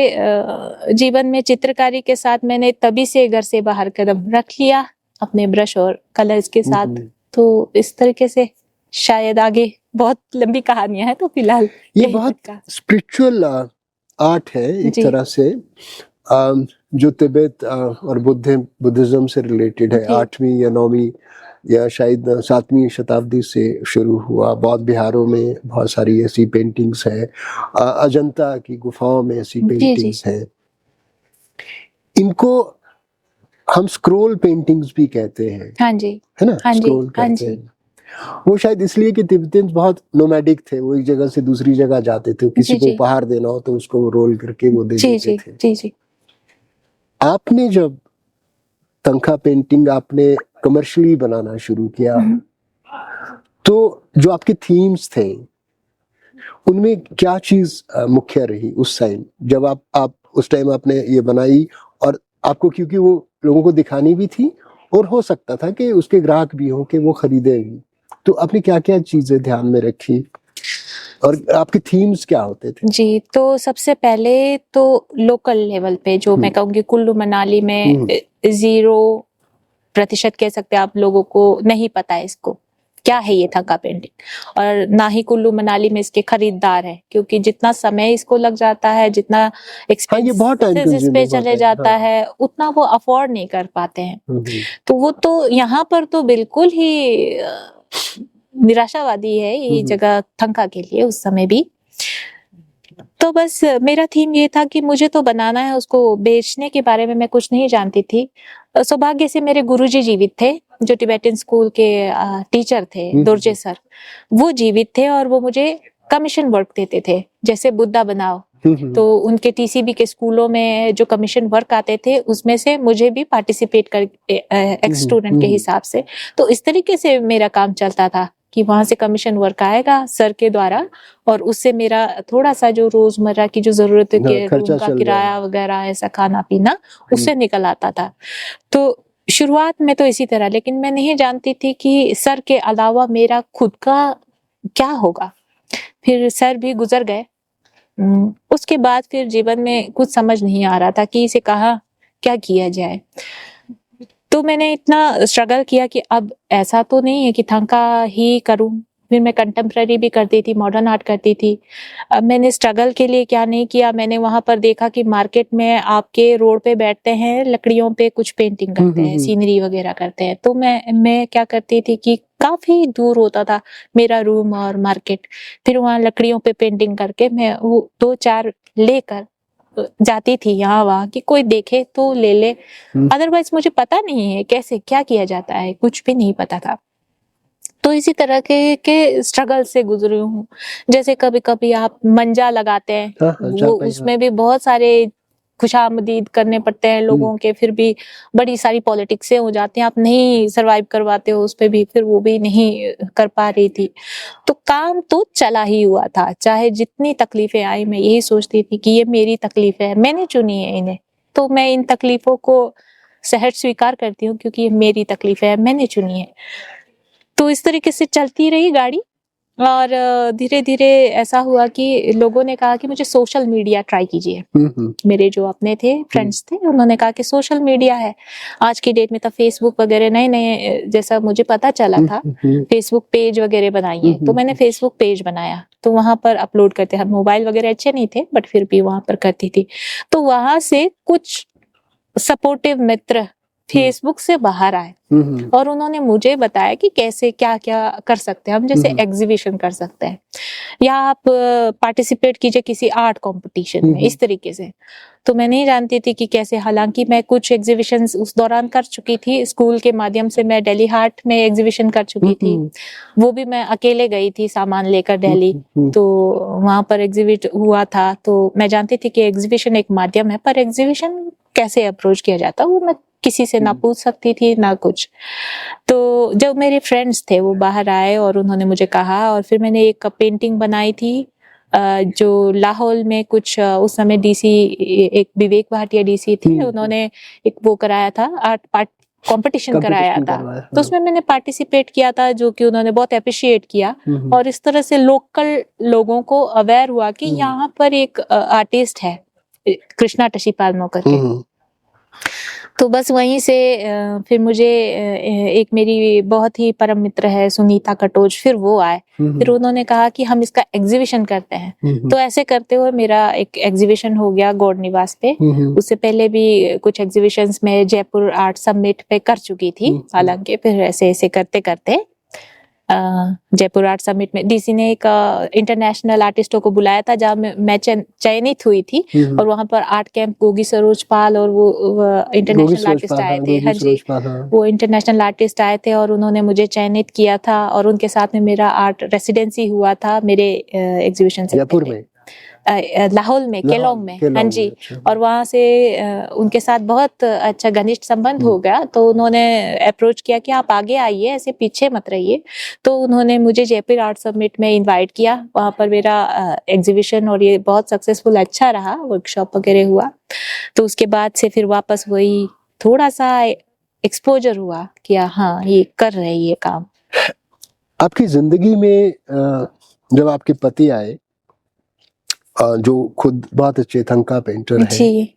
जीवन में चित्रकारी के साथ मैंने तभी से घर से बाहर कदम रख लिया, अपने ब्रश और कलर्स के साथ। तो इस तरीके से शायद आगे बहुत लंबी कहानियां हैं, तो फिलहाल ये यही बहुत तक का। स्पिरिचुअल आर्ट है एक जी। तरह से, जो तिब्बत और बुद्धिज्म से रिलेटेड है। जी। 8वीं या 9वीं या शायद 7वीं शताब्दी से शुरू हुआ। बौद्ध बिहारों में बहुत सारी ऐसी पेंटिंग्स हैं, अजंता की गुफाओं में ऐसी जी, जी। पेंटिंग्स हैं। इनको हम स्क्रोल पेंटिंग्स भी कहते हैं, हाँ जी, है ना? हाँ जी, स्क्रोल हाँ करते जी। हैं। वो शायद इसलिए कि तिब्बतियंस बहुत नोमैडिक थे, वो एक जगह से दूसरी जगह जाते थे। किसी जी, को जी। उपहार देना हो तो उसको वो रोल करके वो दे जी, देते जी, थे। जी, जी। आपने जब तंखा पेंटिंग आपने कमर्शियली बनाना शुरू किया, तो जो आपके थीम्स थे उनमें क्या चीज मुख्य रही उस टाइम, जब आप उस टाइम आपने ये बनाई? और आपको क्योंकि वो लोगों को दिखानी भी थी, और हो सकता था कि उसके ग्राहक भी हों कि वो खरीदे भी, तो आपने क्या क्या चीजें ध्यान में रखी और आपके थीम्स क्या होते थे? जी, तो सबसे पहले तो लोकल लेवल पे जो मैं कहूँगी कुल्लू मनाली में 0% कह सकते हैं आप, लोगों को नहीं पता है इसको क्या है ये थंका पेंटिंग, और ना ही कुल्लू मनाली में इसके खरीदार हैं, क्योंकि जितना समय इसको लग जाता है, जितना हाँ, ये बहुत टाइम एक्सपेंसेस इस पे कंज्यूमिंग चले होता है। जाता हाँ। है, उतना वो अफोर्ड नहीं कर पाते हैं। हम्म, तो वो तो यहाँ पर तो बिल्कुल ही निराशावादी है ये जगह थंका के लिए उस समय भी। तो बस मेरा थीम ये था कि मुझे तो बनाना है, उसको बेचने के बारे में मैं कुछ नहीं जानती थी। सौभाग्य से मेरे गुरुजी जीवित थे, जो टिबेटन स्कूल के टीचर थे, दोरजे सर। वो जीवित थे और वो मुझे कमीशन वर्क देते थे, जैसे बुद्धा बनाओ। तो उनके टीसीबी के स्कूलों में जो कमीशन वर्क आते थे, उसमें से मुझे भी पार्टिसिपेट कर एक्स स्टूडेंट के हिसाब से। तो इस तरीके से मेरा काम चलता था कि वहां से कमीशन वर्क आएगा सर के द्वारा, और उससे मेरा थोड़ा सा जो रोजमर्रा की जो जरूरत है, हाँ, खर्चा रूम का चल किराया जाएगा। वगैरह, ऐसा खाना पीना, उससे निकल आता था। तो शुरुआत में तो इसी तरह, लेकिन मैं नहीं जानती थी कि सर के अलावा मेरा खुद का क्या होगा। फिर सर भी गुजर गए। उसके बाद फिर जीवन में कुछ समझ नहीं आ रहा था कि इसे कहाँ क्या किया जाए। तो मैंने इतना स्ट्रगल किया कि अब ऐसा तो नहीं है कि थंका ही करूं। फिर मैं कंटेम्प्ररी भी करती थी, मॉडर्न आर्ट करती थी। अब मैंने स्ट्रगल के लिए क्या नहीं किया, मैंने वहां पर देखा कि मार्केट में आपके रोड पे बैठते हैं, लकड़ियों पे कुछ पेंटिंग करते हैं, सीनरी वगैरह करते हैं। तो मैं क्या करती थी कि काफी दूर होता था मेरा रूम और मार्केट, फिर वहां लकड़ियों पे पेंटिंग करके मैं वो 2-4 लेकर जाती थी यहाँ वहां, कि कोई देखे तो ले ले। अदरवाइज मुझे पता नहीं है कैसे क्या किया जाता है, कुछ भी नहीं पता था। तो इसी तरह के स्ट्रगल से गुजरी हूँ। जैसे कभी कभी आप मंजा लगाते हैं, वो उसमें भी बहुत सारे खुशामदीद करने पड़ते हैं लोगों के, फिर भी बड़ी सारी पॉलिटिक्सें हो जाती हैं, आप नहीं सरवाइव करवाते हो उस पे भी, फिर वो भी नहीं कर पा रही थी। तो काम तो चला ही हुआ था, चाहे जितनी तकलीफें आई, मैं यही सोचती थी कि ये मेरी तकलीफें है, मैंने चुनी है इन्हें, तो मैं इन तकलीफों को सहज स्वीकार करती हूँ, क्योंकि ये मेरी तकलीफें है, मैंने चुनी है। तो इस तरीके से चलती रही गाड़ी, और धीरे धीरे ऐसा हुआ कि लोगों ने कहा कि मुझे सोशल मीडिया ट्राई कीजिए। मेरे जो अपने थे फ्रेंड्स थे, उन्होंने कहा कि सोशल मीडिया है आज की डेट में, तो फेसबुक वगैरह नए नए, जैसा मुझे पता चला था, फेसबुक पेज वगैरह बनाइए। तो मैंने फेसबुक पेज बनाया, तो वहां पर अपलोड करते, हम मोबाइल वगैरह अच्छे नहीं थे, बट फिर भी वहां पर करती थी। तो वहां से कुछ सपोर्टिव मित्र फेसबुक से बाहर आए, और उन्होंने मुझे बताया कि कैसे क्या क्या कर सकते हैं हम, जैसे एग्जीबिशन कर सकते हैं, या आप पार्टिसिपेट कीजिए किसी आर्ट कंपटीशन में, इस तरीके से। तो मैं नहीं जानती थी कि कैसे, हालांकि मैं कुछ एग्जीबिशंस उस दौरान कर चुकी थी, स्कूल के माध्यम से मैं दिल्ली हाट में एग्जीबिशन कर चुकी थी, वो भी मैं अकेले गई थी सामान लेकर दिल्ली। तो वहां पर एग्जीबिट हुआ था, तो मैं जानती थी कि एग्जीबिशन एक माध्यम है, पर एग्जीबिशन कैसे अप्रोच किया जाता वो मैं किसी से ना पूछ सकती थी ना कुछ। तो जब मेरे फ्रेंड्स थे वो बाहर आए और उन्होंने मुझे कहा, और फिर मैंने एक पेंटिंग बनाई थी जो लाहौल में कुछ उस समय डीसी, एक विवेक भाटिया डीसी थे, उन्होंने एक वो कराया था, आर्ट कंपटीशन कराया था। तो उसमें मैंने पार्टिसिपेट किया था, जो कि उन्होंने बहुत अप्रिशिएट किया, और इस तरह से लोकल लोगों को अवेयर हुआ कि यहाँ पर एक आर्टिस्ट है कृष्णा टशी पालमो करके। तो बस वहीं से फिर मुझे एक मेरी बहुत ही परम मित्र है सुनीता कटोच, फिर वो आए, फिर उन्होंने कहा कि हम इसका एग्जीबिशन करते हैं। तो ऐसे करते हुए मेरा एक एग्जीबिशन हो गया गौड़ निवास पे। उससे पहले भी कुछ एग्जीबिशंस में जयपुर आर्ट समिट पे कर चुकी थी, हालांकि फिर ऐसे ऐसे करते करते जयपुर आर्ट समिट में डीसी ने एक इंटरनेशनल आर्टिस्टों को बुलाया था, जहाँ मैं चयनित हुई थी, और वहां पर आर्ट कैंप गोगी सरोज पाल और वो इंटरनेशनल आर्टिस्ट आए थे। हाँ जी, वो इंटरनेशनल आर्टिस्ट आए थे और उन्होंने मुझे चयनित किया था, और उनके साथ में मेरा आर्ट रेसिडेंसी हुआ था मेरे एग्जीबिशन से जयपुर में, लाहौल में, केलोंग में। हाँ जी, और वहाँ से उनके साथ बहुत अच्छा घनिष्ठ संबंध हो गया। तो उन्होंने अप्रोच किया कि आप आगे आइए, ऐसे पीछे मत रहिए। तो उन्होंने मुझे जयपुर आर्ट समिट में इनवाइट किया, वहाँ पर मेरा एग्जीबिशन, और ये बहुत सक्सेसफुल अच्छा रहा, वर्कशॉप वगैरह हुआ। तो उसके बाद से फिर वापस वही थोड़ा सा एक्सपोजर हुआ कि हाँ ये कर रहे हैं ये काम। आपकी जिंदगी में जब आपके पति आए, जो खुद बहुत अच्छे थंका पेंटर हैं, जी,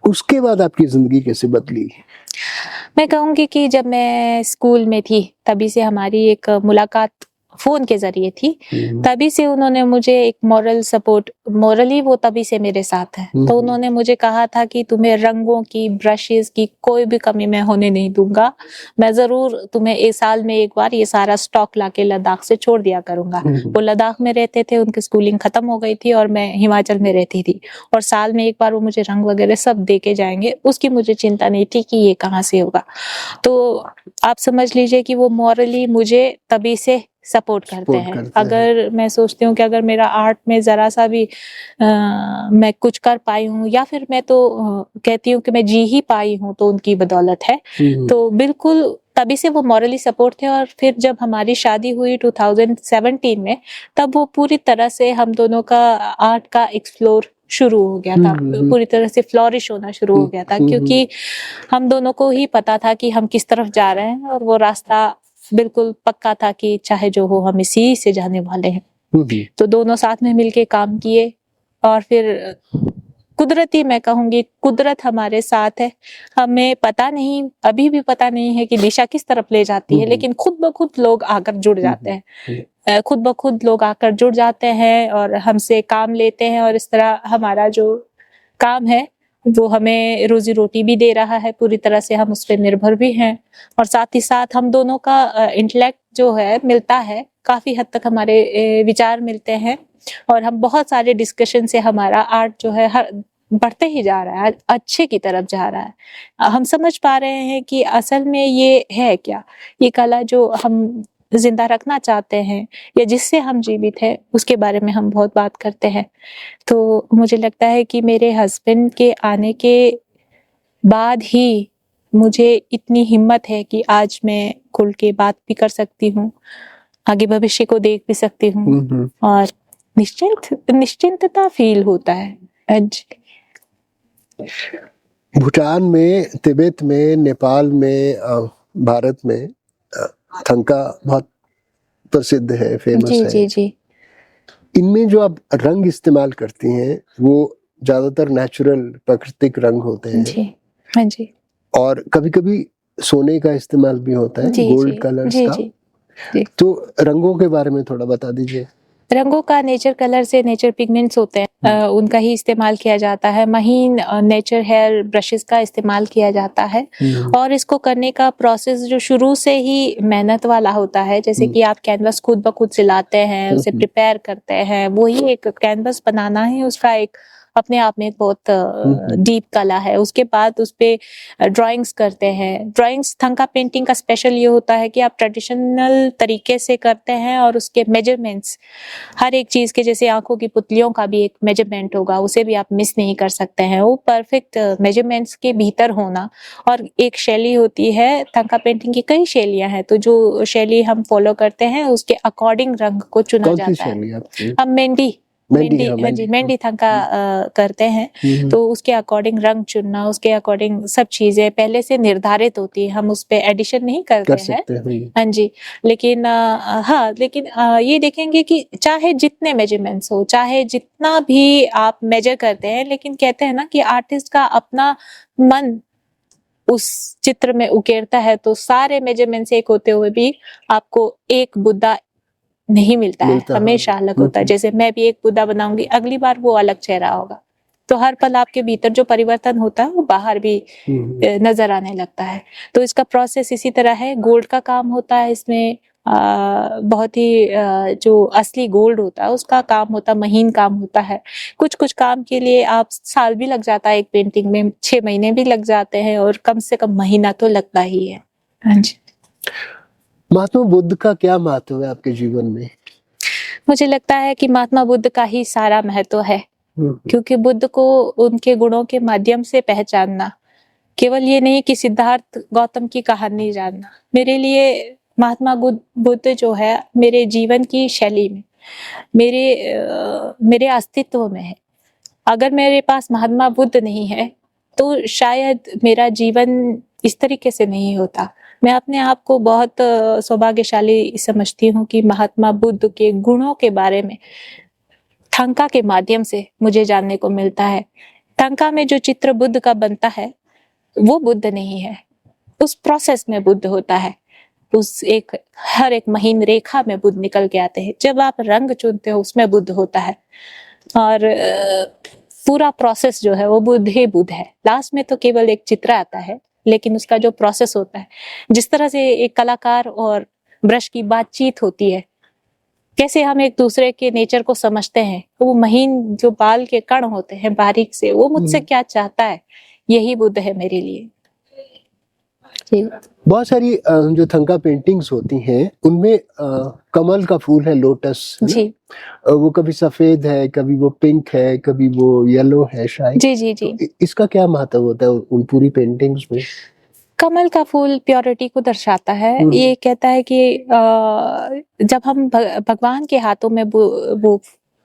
उसके बाद आपकी जिंदगी कैसे बदली? मैं कहूंगी कि जब मैं स्कूल में थी तभी से हमारी एक मुलाकात फोन के जरिए थी। तभी से उन्होंने मुझे एक मॉरल सपोर्ट, मॉरली वो तभी से मेरे साथ है। तो उन्होंने मुझे कहा था कि तुम्हें रंगों की, ब्रशेस की कोई भी कमी मैं होने नहीं दूंगा, मैं जरूर तुम्हें एक साल में एक बार ये सारा स्टॉक लाके लद्दाख से छोड़ दिया करूंगा। वो लद्दाख में रहते थे, उनकी स्कूलिंग खत्म हो गई थी, और मैं हिमाचल में रहती थी, और साल में एक बार वो मुझे रंग वगैरह सब दे के जाएंगे, उसकी मुझे चिंता नहीं थी कि ये कहाँ से होगा। तो आप समझ लीजिए कि वो मॉरली मुझे तभी से सपोर्ट करते हैं। अगर मैं सोचती हूँ कि अगर मेरा आर्ट में जरा सा भी मैं कुछ कर पाई हूँ, या फिर मैं तो कहती हूँ कि मैं जी ही पाई हूँ, तो उनकी बदौलत है। तो बिल्कुल तभी से वो मॉरली सपोर्ट थे। और फिर जब हमारी शादी हुई 2017 में, तब वो पूरी तरह से हम दोनों का आर्ट का एक्सप्लोर शुरू हो गया था, पूरी तरह से फ्लोरिश होना शुरू हो गया था, क्योंकि हम दोनों को ही पता था कि हम किस तरफ जा रहे हैं, और वो रास्ता बिल्कुल पक्का था कि चाहे जो हो हम इसी से जाने वाले हैं। तो दोनों साथ में मिलके काम किए, और फिर कुदरती, मैं कहूंगी कुदरत हमारे साथ है। हमें पता नहीं, अभी भी पता नहीं है कि दिशा किस तरफ ले जाती है, लेकिन खुद ब खुद लोग आकर जुड़ जाते हैं, खुद ब खुद लोग आकर जुड़ जाते हैं और हमसे काम लेते हैं, और इस तरह हमारा जो काम है वो हमें रोजी रोटी भी दे रहा है, पूरी तरह से हम उस पर निर्भर भी हैं, और साथ ही साथ हम दोनों का इंटेलेक्ट जो है मिलता है, काफी हद तक हमारे विचार मिलते हैं, और हम बहुत सारे डिस्कशन से हमारा आर्ट जो है हर बढ़ते ही जा रहा है, अच्छे की तरफ जा रहा है। हम समझ पा रहे हैं कि असल में ये है क्या, ये कला जो हम जिंदा रखना चाहते हैं, या जिससे हम जीवित हैं, उसके बारे में हम बहुत बात करते हैं। तो मुझे लगता है कि मेरे हस्बैंड के आने के बाद ही मुझे इतनी हिम्मत है कि आज मैं खुल के बात भी कर सकती हूँ, आगे भविष्य को देख भी सकती हूँ, और निश्चिंतता फील होता है। आज भूटान में, तिब्बत में, नेपाल में, भारत में थंका बहुत प्रसिद्ध है, फेमस जी, है। जी, जी। इनमें जो आप रंग इस्तेमाल करती हैं वो ज्यादातर नेचुरल प्राकृतिक रंग होते हैं। जी, हाँ जी। और कभी-कभी सोने का इस्तेमाल भी होता है, गोल्ड कलर्स का। जी। तो रंगों के बारे में थोड़ा बता दीजिए। रंगों का नेचर कलर से नेचर पिगमेंट्स होते हैं, उनका ही इस्तेमाल किया जाता है। महीन नेचर हेयर ब्रशेस का इस्तेमाल किया जाता है, और इसको करने का प्रोसेस जो शुरू से ही मेहनत वाला होता है, जैसे कि आप कैनवस खुद ब खुद सिलाते हैं, उसे प्रिपेयर करते हैं, वही एक कैनवस बनाना ही उसका एक अपने आप में एक बहुत डीप कला है। उसके बाद उस पे ड्राइंग्स करते हैं। ड्राइंग्स थंका पेंटिंग का स्पेशल ये होता है कि आप ट्रेडिशनल तरीके से करते हैं और उसके मेजरमेंट्स हर एक चीज के, जैसे आंखों की पुतलियों का भी एक मेजरमेंट होगा, उसे भी आप मिस नहीं कर सकते हैं। वो परफेक्ट मेजरमेंट्स के भीतर होना। और एक शैली होती है, थंका पेंटिंग की कई शैलियां हैं, तो जो शैली हम फॉलो करते हैं उसके अकॉर्डिंग रंग को चुना कौन सी जाता है। शैली आपकी? हम मेहंदी मेहंदी, हाँ, हाँ जी, मेहंदी। मेहंदी थंका करते हैं। तो उसके अकॉर्डिंग रंग चुनना, उसके अकॉर्डिंग सब चीजें पहले से निर्धारित होती है, हम उस पे एडिशन नहीं कर करते हैं। सकते हैं। हाँ जी, लेकिन हाँ, लेकिन ये देखेंगे कि चाहे जितने मेजरमेंट्स हो, चाहे जितना भी आप मेजर करते हैं, लेकिन कहते हैं ना कि आर्टिस्ट का अपना मन उस चित्र में उकेरता है, तो सारे मेजरमेंट्स एक होते हुए भी आपको एक बुद्धा नहीं मिलता है, मिलता, हाँ। हमेशा अलग होता है। जैसे मैं भी एक बुद्धा बनाऊंगी, अगली बार वो अलग चेहरा होगा। तो हर पल आपके भीतर जो परिवर्तन होता है वो बाहर भी नजर आने लगता है। तो इसका प्रोसेस इसी तरह है। गोल्ड का काम होता है इसमें, बहुत ही जो असली गोल्ड होता है उसका काम होता है, महीन काम होता है। कुछ कुछ काम के लिए आप साल भी लग जाता है, एक पेंटिंग में 6 महीने भी लग जाते हैं, और कम से कम महीना तो लगता ही है। हाँ जी। महात्मा बुद्ध का क्या महत्व है आपके जीवन में? मुझे लगता है कि महात्मा बुद्ध का ही सारा महत्व है, क्योंकि बुद्ध को उनके गुणों के माध्यम से पहचानना, केवल ये नहीं कि सिद्धार्थ गौतम की कहानी जानना। मेरे लिए महात्मा बुद्ध जो है मेरे जीवन की शैली में, मेरे अस्तित्व में है। अगर मेरे पास महात्मा बुद्ध नहीं है तो शायद मेरा जीवन इस तरीके से नहीं होता। मैं अपने आप को बहुत सौभाग्यशाली समझती हूँ कि महात्मा बुद्ध के गुणों के बारे में थंका के माध्यम से मुझे जानने को मिलता है। थंका में जो चित्र बुद्ध का बनता है वो बुद्ध नहीं है, उस प्रोसेस में बुद्ध होता है। उस हर एक महीन रेखा में बुद्ध निकल के आते हैं। जब आप रंग चुनते हो उसमें बुद्ध होता है, और पूरा प्रोसेस जो है वो बुद्ध ही बुद्ध है। लास्ट में तो केवल एक चित्र आता है, लेकिन उसका जो प्रोसेस होता है, जिस तरह से एक कलाकार और ब्रश की बातचीत होती है, कैसे हम एक दूसरे के नेचर को समझते हैं, वो महीन जो बाल के कण होते हैं बारीक से, वो मुझसे क्या चाहता है, यही बुद्ध है मेरे लिए। बहुत सारी जो थंका पेंटिंग्स होती हैं उनमें कमल का फूल है, लोटस जी। वो कभी सफेद है, कभी वो पिंक है, कभी वो येलो है शायद। जी जी जी। तो इसका क्या महत्व होता है उन पूरी पेंटिंग्स में? कमल का फूल प्योरिटी को दर्शाता है। ये कहता है कि जब हम भगवान के हाथों में वो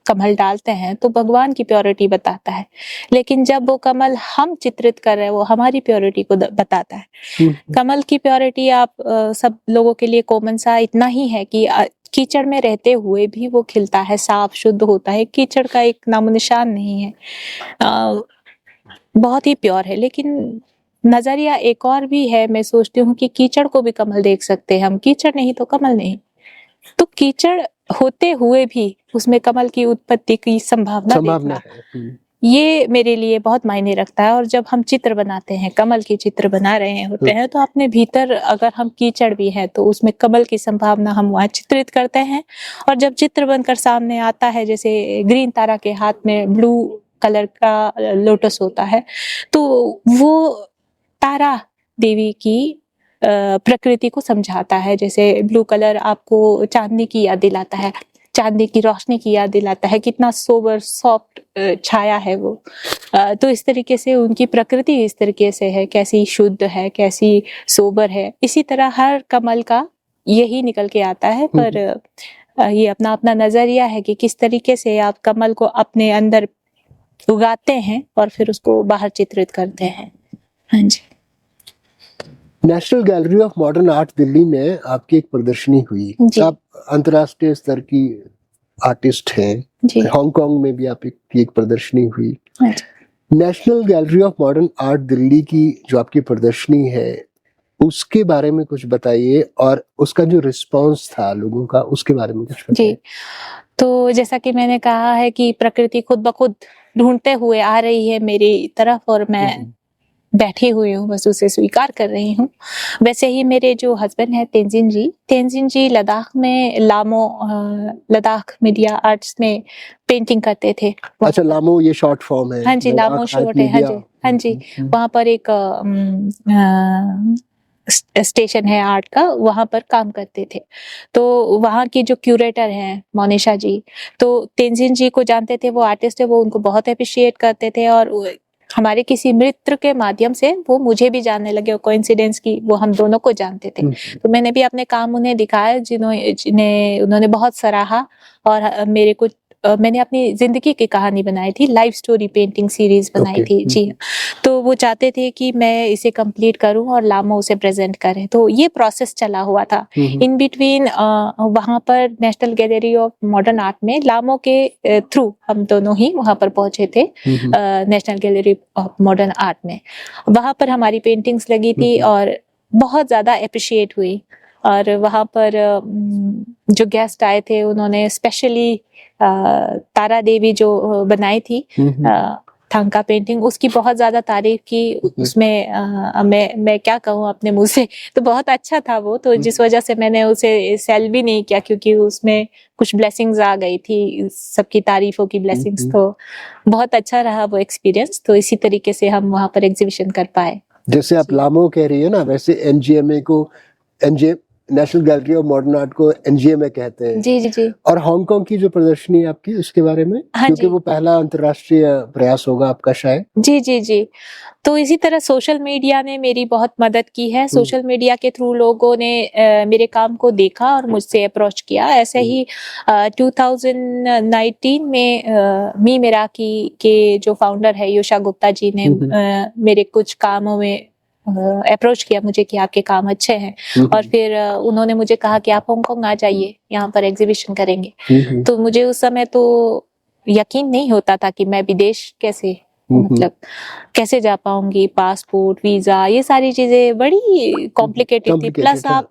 कमल डालते हैं तो भगवान की प्योरिटी बताता है, लेकिन जब वो कमल हम चित्रित कर रहे हैं वो हमारी प्योरिटी को बताता है। कमल की प्योरिटी आप सब लोगों के लिए कॉमन सा इतना ही है कि कीचड़ में रहते हुए भी वो खिलता है, साफ शुद्ध होता है, कीचड़ का एक नामो निशान नहीं है, बहुत ही प्योर है। लेकिन नजरिया एक और भी है, मैं सोचती हूँ कि कीचड़ को भी कमल देख सकते हैं हम, कीचड़ नहीं तो कमल नहीं। तो कीचड़ होते हुए भी उसमें कमल की उत्पत्ति की संभावना देखना, ये मेरे लिए बहुत मायने रखता है। और जब हम चित्र बनाते हैं, कमल की चित्र बना रहे होते हैं, तो अपने भीतर अगर हम कीचड़ भी है तो उसमें कमल की संभावना हम वहाँ चित्रित करते हैं। और जब चित्र बनकर सामने आता है, जैसे ग्रीन तारा के हाथ में ब्लू कलर का लोटस होता है, तो वो तारा देवी की प्रकृति को समझाता है। जैसे ब्लू कलर आपको चांदनी की याद दिलाता है, चांदनी की रोशनी की याद दिलाता है, कितना सोबर सॉफ्ट छाया है वो। तो इस तरीके से उनकी प्रकृति इस तरीके से है, कैसी शुद्ध है, कैसी सोबर है। इसी तरह हर कमल का यही निकल के आता है, पर ये अपना अपना नजरिया है कि किस तरीके से आप कमल को अपने अंदर उगाते हैं और फिर उसको बाहर चित्रित करते हैं। हाँ जी। National gallery of modern art Delhi में आपकी एक प्रदर्शनी हुई। आप अंतर्राष्ट्रीय स्तर की आर्टिस्ट हैं। हांगकांग में भी आप एक प्रदर्शनी हुई। National gallery of modern art Delhi की जो आपकी प्रदर्शनी है उसके बारे में कुछ बताइए, और उसका जो रिस्पांस था लोगों का उसके बारे में कुछ बताइए। जी, तो जैसा कि मैंने कहा है कि प्रकृति खुद ब खुद ढूंढते हुए आ रही है मेरी तरफ, और मैं बैठी हुई हूँ, बस उसे स्वीकार कर रही हूँ। वैसे ही मेरे जो हस्बैंड है तेंजिन जी लद्दाख में लद्दाख मीडिया आर्ट्स में पेंटिंग करते थे। अच्छा, लामो ये शॉर्ट फॉर्म है। हाँ जी, लामो लद्दाख शॉर्ट आर्ट है। हाँ मीडिया। जी, हाँ जी। वहाँ पर एक स्टेशन है आर्ट का, वहाँ पर काम करते थे। तो वहाँ की जो क्यूरेटर हैं मोनिशा जी, तो तेंजिन जी को जानते थे, वो आर्टिस्ट है, वो उनको बहुत अप्रिशिएट करते थे और हमारे किसी मित्र के माध्यम से वो मुझे भी जानने लगे और कोइंसिडेंस की वो हम दोनों को जानते थे। तो मैंने भी अपने काम उन्हें दिखाया जिन्हें उन्होंने बहुत सराहा और मेरे को मैंने अपनी जिंदगी की कहानी बनाई थी, लाइफ स्टोरी पेंटिंग सीरीज बनाई थी जी। तो वो चाहते थे कि मैं इसे कंप्लीट करूं और लामो उसे प्रेजेंट करें, तो ये प्रोसेस चला हुआ था। इन बिटवीन वहां पर national gallery of modern art में लामो के थ्रू हम दोनों ही वहां पर पहुंचे थे, national gallery of modern art में। वहां पर हमारी पेंटिंग्स लगी थी और बहुत ज्यादा अप्रिशिएट हुई। और वहां पर जो गेस्ट आए थे उन्होंने स्पेशली तारा देवी जो बनाई थी थंका पेंटिंग, उसकी बहुत ज्यादा तारीफ की। उसमें मैं क्या कहूँ अपने मुंह से, तो बहुत अच्छा था वो, तो जिस वजह से मैंने उसे सेल भी नहीं किया क्योंकि उसमें कुछ ब्लेसिंग्स आ गई थी, सबकी तारीफों की ब्लेसिंग्स। तो बहुत अच्छा रहा वो एक्सपीरियंस। तो इसी तरीके से हम वहां पर एग्जीबिशन कर पाए। जैसे आप लामो कह रही है ना, वैसे एनजीएमए को national gallery of modern art को एनजीएमए कहते हैं। जी जी जी। और हांगकांग की जो प्रदर्शनी है आपकी, उसके बारे में? हाँ क्योंकि जी। वो पहला अंतर्राष्ट्रीय प्रयास होगा आपका शायद। जी जी जी। तो इसी तरह सोशल मीडिया ने मेरी बहुत मदद की है। सोशल मीडिया के थ्रू लोगों ने मेरे काम को देखा और मुझसे अप्रोच किया। ऐसे ही 2019 में मी मेराकी के जो फाउंडर है योशा गुप्ता जी ने मेरे कुछ कामों में अप्रोच किया मुझे कि आपके काम अच्छे हैं, और फिर उन्होंने मुझे कहा कि आप हांगकांग आ जाइए, यहाँ पर एग्जीबिशन करेंगे। तो मुझे उस समय तो यकीन नहीं होता था कि मैं विदेश कैसे, मतलब कैसे जा पाऊंगी, पासपोर्ट वीजा ये सारी चीजें बड़ी कॉम्प्लिकेटेड थी। प्लस आप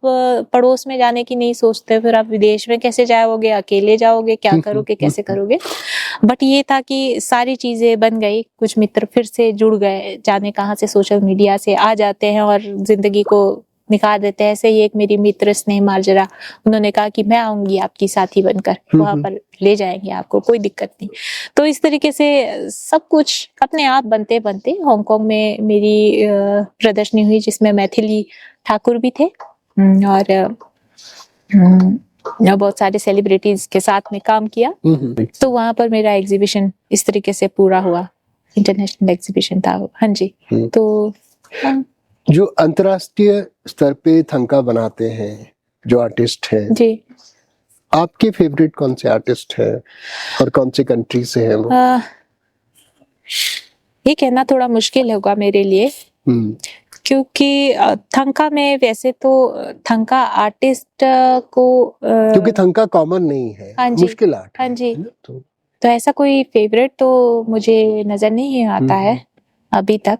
पड़ोस में जाने की नहीं सोचते, फिर आप विदेश में कैसे जाओगे, अकेले जाओगे, क्या करोगे, कैसे करोगे। बट ये था कि सारी चीजें बन गई, कुछ मित्र फिर से जुड़ गए, जाने कहाँ से सोशल मीडिया से आ जाते हैं और जिंदगी को निकाल देते हैं। ऐसे ही एक मेरी मित्र स्नेह मार्जरा, उन्होंने कहा कि मैं आऊंगी आपकी साथी बनकर, वहां पर ले जाएंगे आपको, कोई दिक्कत नहीं। तो इस तरीके से सब कुछ अपने आप बनते बनते हांगकांग में मेरी प्रदर्शनी हुई, जिसमें मैथिली ठाकुर भी थे और बहुत सारे सेलिब्रिटीज के साथ में काम किया। तो वहां पर मेरा एग्जीबिशन इस तरीके से पूरा हुआ, इंटरनेशनल एग्जीबिशन था वो। हाँ जी। तो जो अंतर्राष्ट्रीय स्तर पे थंका बनाते हैं जो आर्टिस्ट हैं जी, आपके फेवरेट कौन से आर्टिस्ट हैं और कौन से कंट्री से हैं वो? ये कहना थोड़ा मुश्किल होगा मेरे लिए, क्योंकि थंका में वैसे तो थंका आर्टिस्ट को क्योंकि थंका कॉमन नहीं है, हाँ जी, मुश्किल आर्ट हाँ है, जी। तो ऐसा कोई फेवरेट तो मुझे नजर नहीं आता है अभी तक।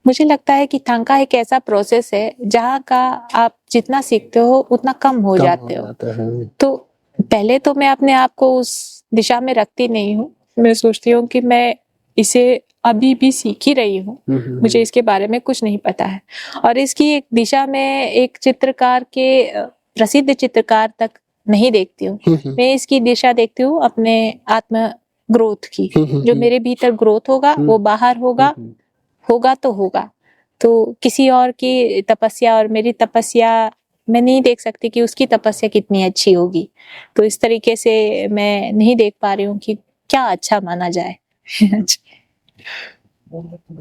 मुझे लगता है कि थंका एक ऐसा प्रोसेस है जहाँ का आप जितना सीखते हो उतना कम हो जाते हो। तो पहले तो मैं अपने आप को उस दिशा में रखती नहीं हूँ, मैं सोचती हूँ कि मैं इसे अभी भी सीख ही रही हूँ, मुझे इसके बारे में कुछ नहीं पता है। और इसकी एक दिशा में एक चित्रकार के प्रसिद्ध चित्रकार तक नहीं देखती हूँ, मैं इसकी दिशा देखती हूँ अपने आत्म ग्रोथ की। जो मेरे भीतर ग्रोथ होगा वो बाहर होगा, होगा तो होगा। तो किसी और की तपस्या और मेरी तपस्या मैं नहीं देख सकती कि उसकी तपस्या कितनी अच्छी होगी। तो इस तरीके से मैं नहीं देख पा रही हूँ कि क्या अच्छा माना जाए।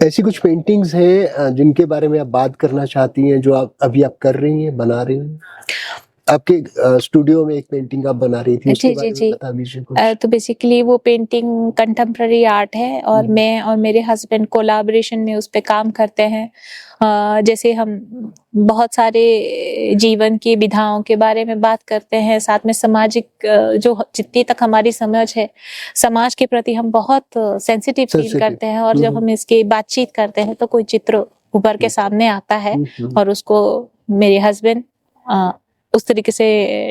ऐसी कुछ पेंटिंग्स हैं जिनके बारे में आप बात करना चाहती हैं, जो आप अभी कर रही हैं, बना रही हैं? आपके स्टूडियो में एक पेंटिंग आप बना रही थी, उसके बारे में बता दीजिए कुछ। तो बेसिकली वो पेंटिंग कंटेम्प्ररी आर्ट है और मैं और मेरे हस्बैंड कोलैबोरेशन में उस पे काम करते हैं। जैसे हम बहुत सारे जीवन की विधाओं के बारे में बात करते हैं, साथ में सामाजिक जो जितनी तक हमारी समझ है समाज के प्रति हम बहुत सेंसिटिव फील करते हैं, और जब हम इसकी बातचीत करते हैं तो कोई चित्र उभर के सामने आता है और उसको मेरे हस्बैंड उस तरीके से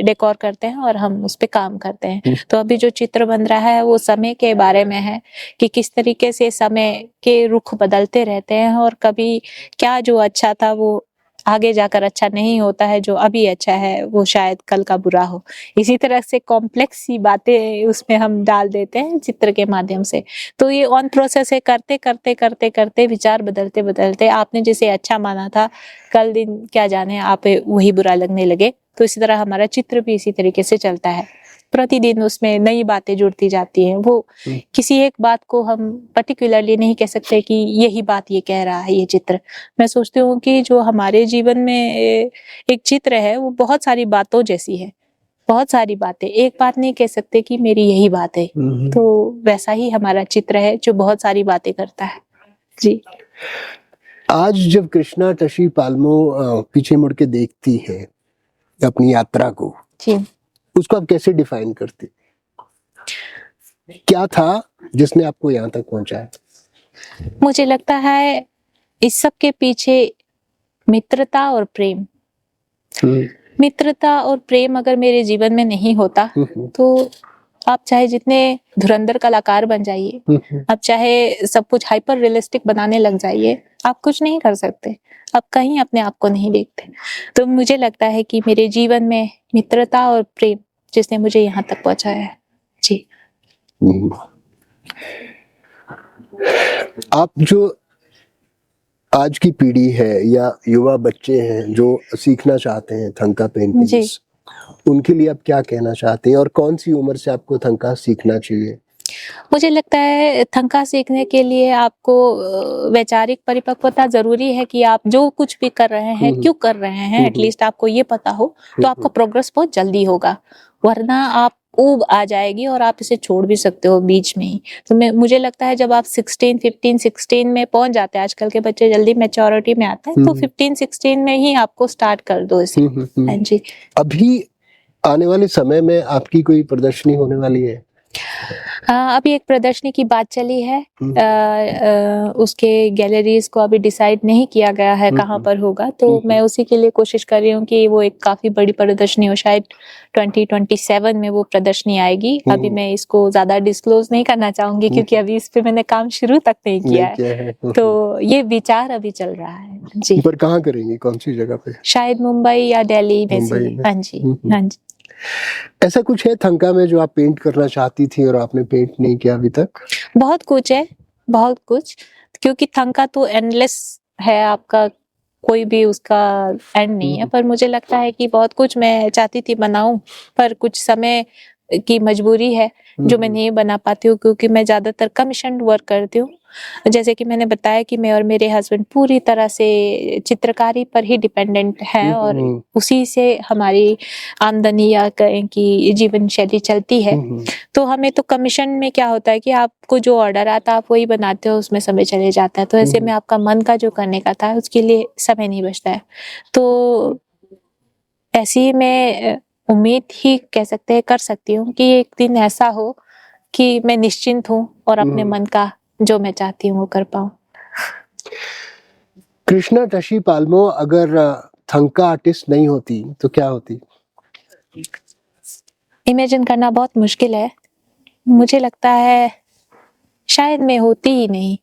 डेकोर करते हैं और हम उस पे काम करते हैं। तो अभी जो चित्र बन रहा है वो समय के बारे में है कि किस तरीके से समय के रुख बदलते रहते हैं और कभी क्या जो अच्छा था वो आगे जाकर अच्छा नहीं होता है, जो अभी अच्छा है वो शायद कल का बुरा हो। इसी तरह से कॉम्प्लेक्स सी बातें उसमें हम डाल देते हैं चित्र के माध्यम से। तो ये ऑन प्रोसेस है, करते करते करते करते विचार बदलते बदलते आपने जिसे अच्छा माना था कल दिन क्या जाने आप वही बुरा लगने लगे। तो इसी तरह हमारा चित्र भी इसी तरीके से चलता है, प्रतिदिन उसमें नई बातें जुड़ती जाती हैं। वो किसी एक बात को हम पर्टिकुलरली नहीं कह सकते कि यही बात ये कह रहा है ये चित्र। मैं सोचती हूँ कि जो हमारे जीवन में एक चित्र है वो बहुत सारी बातों जैसी है, बहुत सारी बातें, एक बात नहीं कह सकते कि मेरी यही बात है। तो वैसा ही हमारा चित्र है जो बहुत सारी बातें करता है। जी। आज जब कृष्णा टशी पाल्मो पीछे मुड़ के देखती है अपनी यात्रा को, जी। उसको आप कैसे डिफाइन करते? क्या था जिसने आपको यहाँ तक पहुंचाया? मुझे लगता है इस सब के पीछे मित्रता और प्रेम, मित्रता और प्रेम अगर मेरे जीवन में नहीं होता तो आप चाहे जितने धुरंधर कलाकार बन जाइए, आप चाहे सब कुछ हाइपर रियलिस्टिक बनाने लग जाइए, आप कुछ नहीं कर सकते, आप कहीं अपने आप को नहीं देखते। तो मुझे लगता है कि मेरे जीवन में मित्रता और प्रेम जिसने मुझे यहाँ तक पहुंचाया है। जी। आप जो आज की पीढ़ी है या युवा बच्चे हैं जो सीखना चाहते हैं थंका पेंटिंग्स, उनके लिए आप क्या कहना चाहते हैं और कौन सी उम्र से आपको थंका सीखना चाहिए? मुझे लगता है थंका सीखने के लिए आपको वैचारिक परिपक्वता जरूरी है कि आप जो कुछ भी कर रहे हैं क्यों कर रहे हैं, एटलीस्ट आपको ये पता हो तो आपका प्रोग्रेस बहुत जल्दी होगा, वरना आप ऊब आ जाएगी और आप इसे छोड़ भी सकते हो बीच में ही। तो मुझे लगता है जब आप 16 में पहुंच जाते हैं, आजकल के बच्चे जल्दी मैच्योरिटी में आते हैं, तो 15-16 में ही आपको स्टार्ट कर दो इसे। हाँ जी। अभी आने वाले समय में आपकी कोई प्रदर्शनी होने वाली है? अभी एक प्रदर्शनी की बात चली है, उसके गैलरीज को अभी डिसाइड नहीं किया गया है कहाँ पर होगा, तो मैं उसी के लिए कोशिश कर रही हूँ कि वो एक काफी बड़ी प्रदर्शनी हो, शायद 2027 में वो प्रदर्शनी आएगी। अभी मैं इसको ज्यादा डिस्क्लोज नहीं करना चाहूंगी क्योंकि अभी इस पे मैंने काम शुरू तक नहीं किया है। तो ये विचार अभी चल रहा है। जी। पर कहाँ करेंगी, कौन सी जगह पे? शायद मुंबई या दिल्ली में से। हाँ जी, हाँ जी। ऐसा कुछ है थंका में जो आप पेंट करना चाहती थी और आपने पेंट नहीं किया अभी तक? बहुत कुछ है, बहुत कुछ, क्योंकि थंका तो एंडलेस है, आपका कोई भी उसका एंड नहीं है। पर मुझे लगता है कि बहुत कुछ मैं चाहती थी बनाऊं, पर कुछ समय की मजबूरी है जो मैं नहीं बना पाती हूँ, क्योंकि मैं ज्यादातर कमीशन वर्क करती हूँ। जैसे कि मैंने बताया कि मैं और मेरे हस्बैंड पूरी तरह से चित्रकारी पर ही डिपेंडेंट हैं और उसी से हमारी आमदनी या कहें कि जीवन शैली चलती है। तो हमें तो कमीशन में क्या होता है कि आपको जो ऑर्डर आता है आप वही बनाते हो, उसमें समय चले जाता है। तो ऐसे में आपका मन का जो करने का था उसके लिए समय नहीं बचता है। तो ऐसी में उम्मीद ही कह सकते हैं कर सकती हूँ कि एक दिन ऐसा हो कि मैं निश्चिंत हूँ और अपने मन का जो मैं चाहती हूँ वो कर पाऊँ। कृष्णा टशी पाल्मो अगर थंका आर्टिस्ट नहीं होती तो क्या होती? इमेजिन करना बहुत मुश्किल है। मुझे लगता है शायद मैं होती ही नहीं,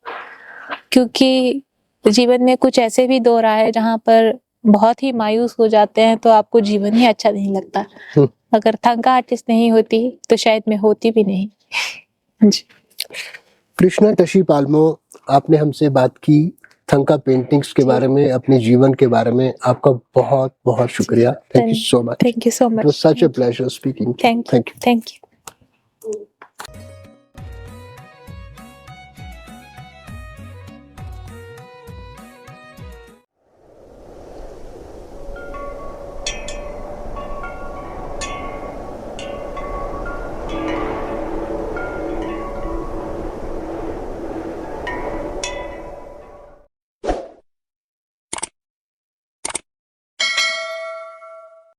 क्योंकि जीवन में कुछ ऐसे भी दौर आए जहाँ पर बहुत ही मायूस हो जाते हैं तो आपको जीवन ही अच्छा नहीं लगता। अगर थंका आर्टिस्ट नहीं होती तो शायद मैं होती भी नहीं। कृष्णा टशी पाल्मो, आपने हमसे बात की थंका पेंटिंग्स के बारे में, अपने जीवन के बारे में। आपका बहुत बहुत शुक्रिया। Thank you so much. Thank you so much. It was such a pleasure speaking. Thank you.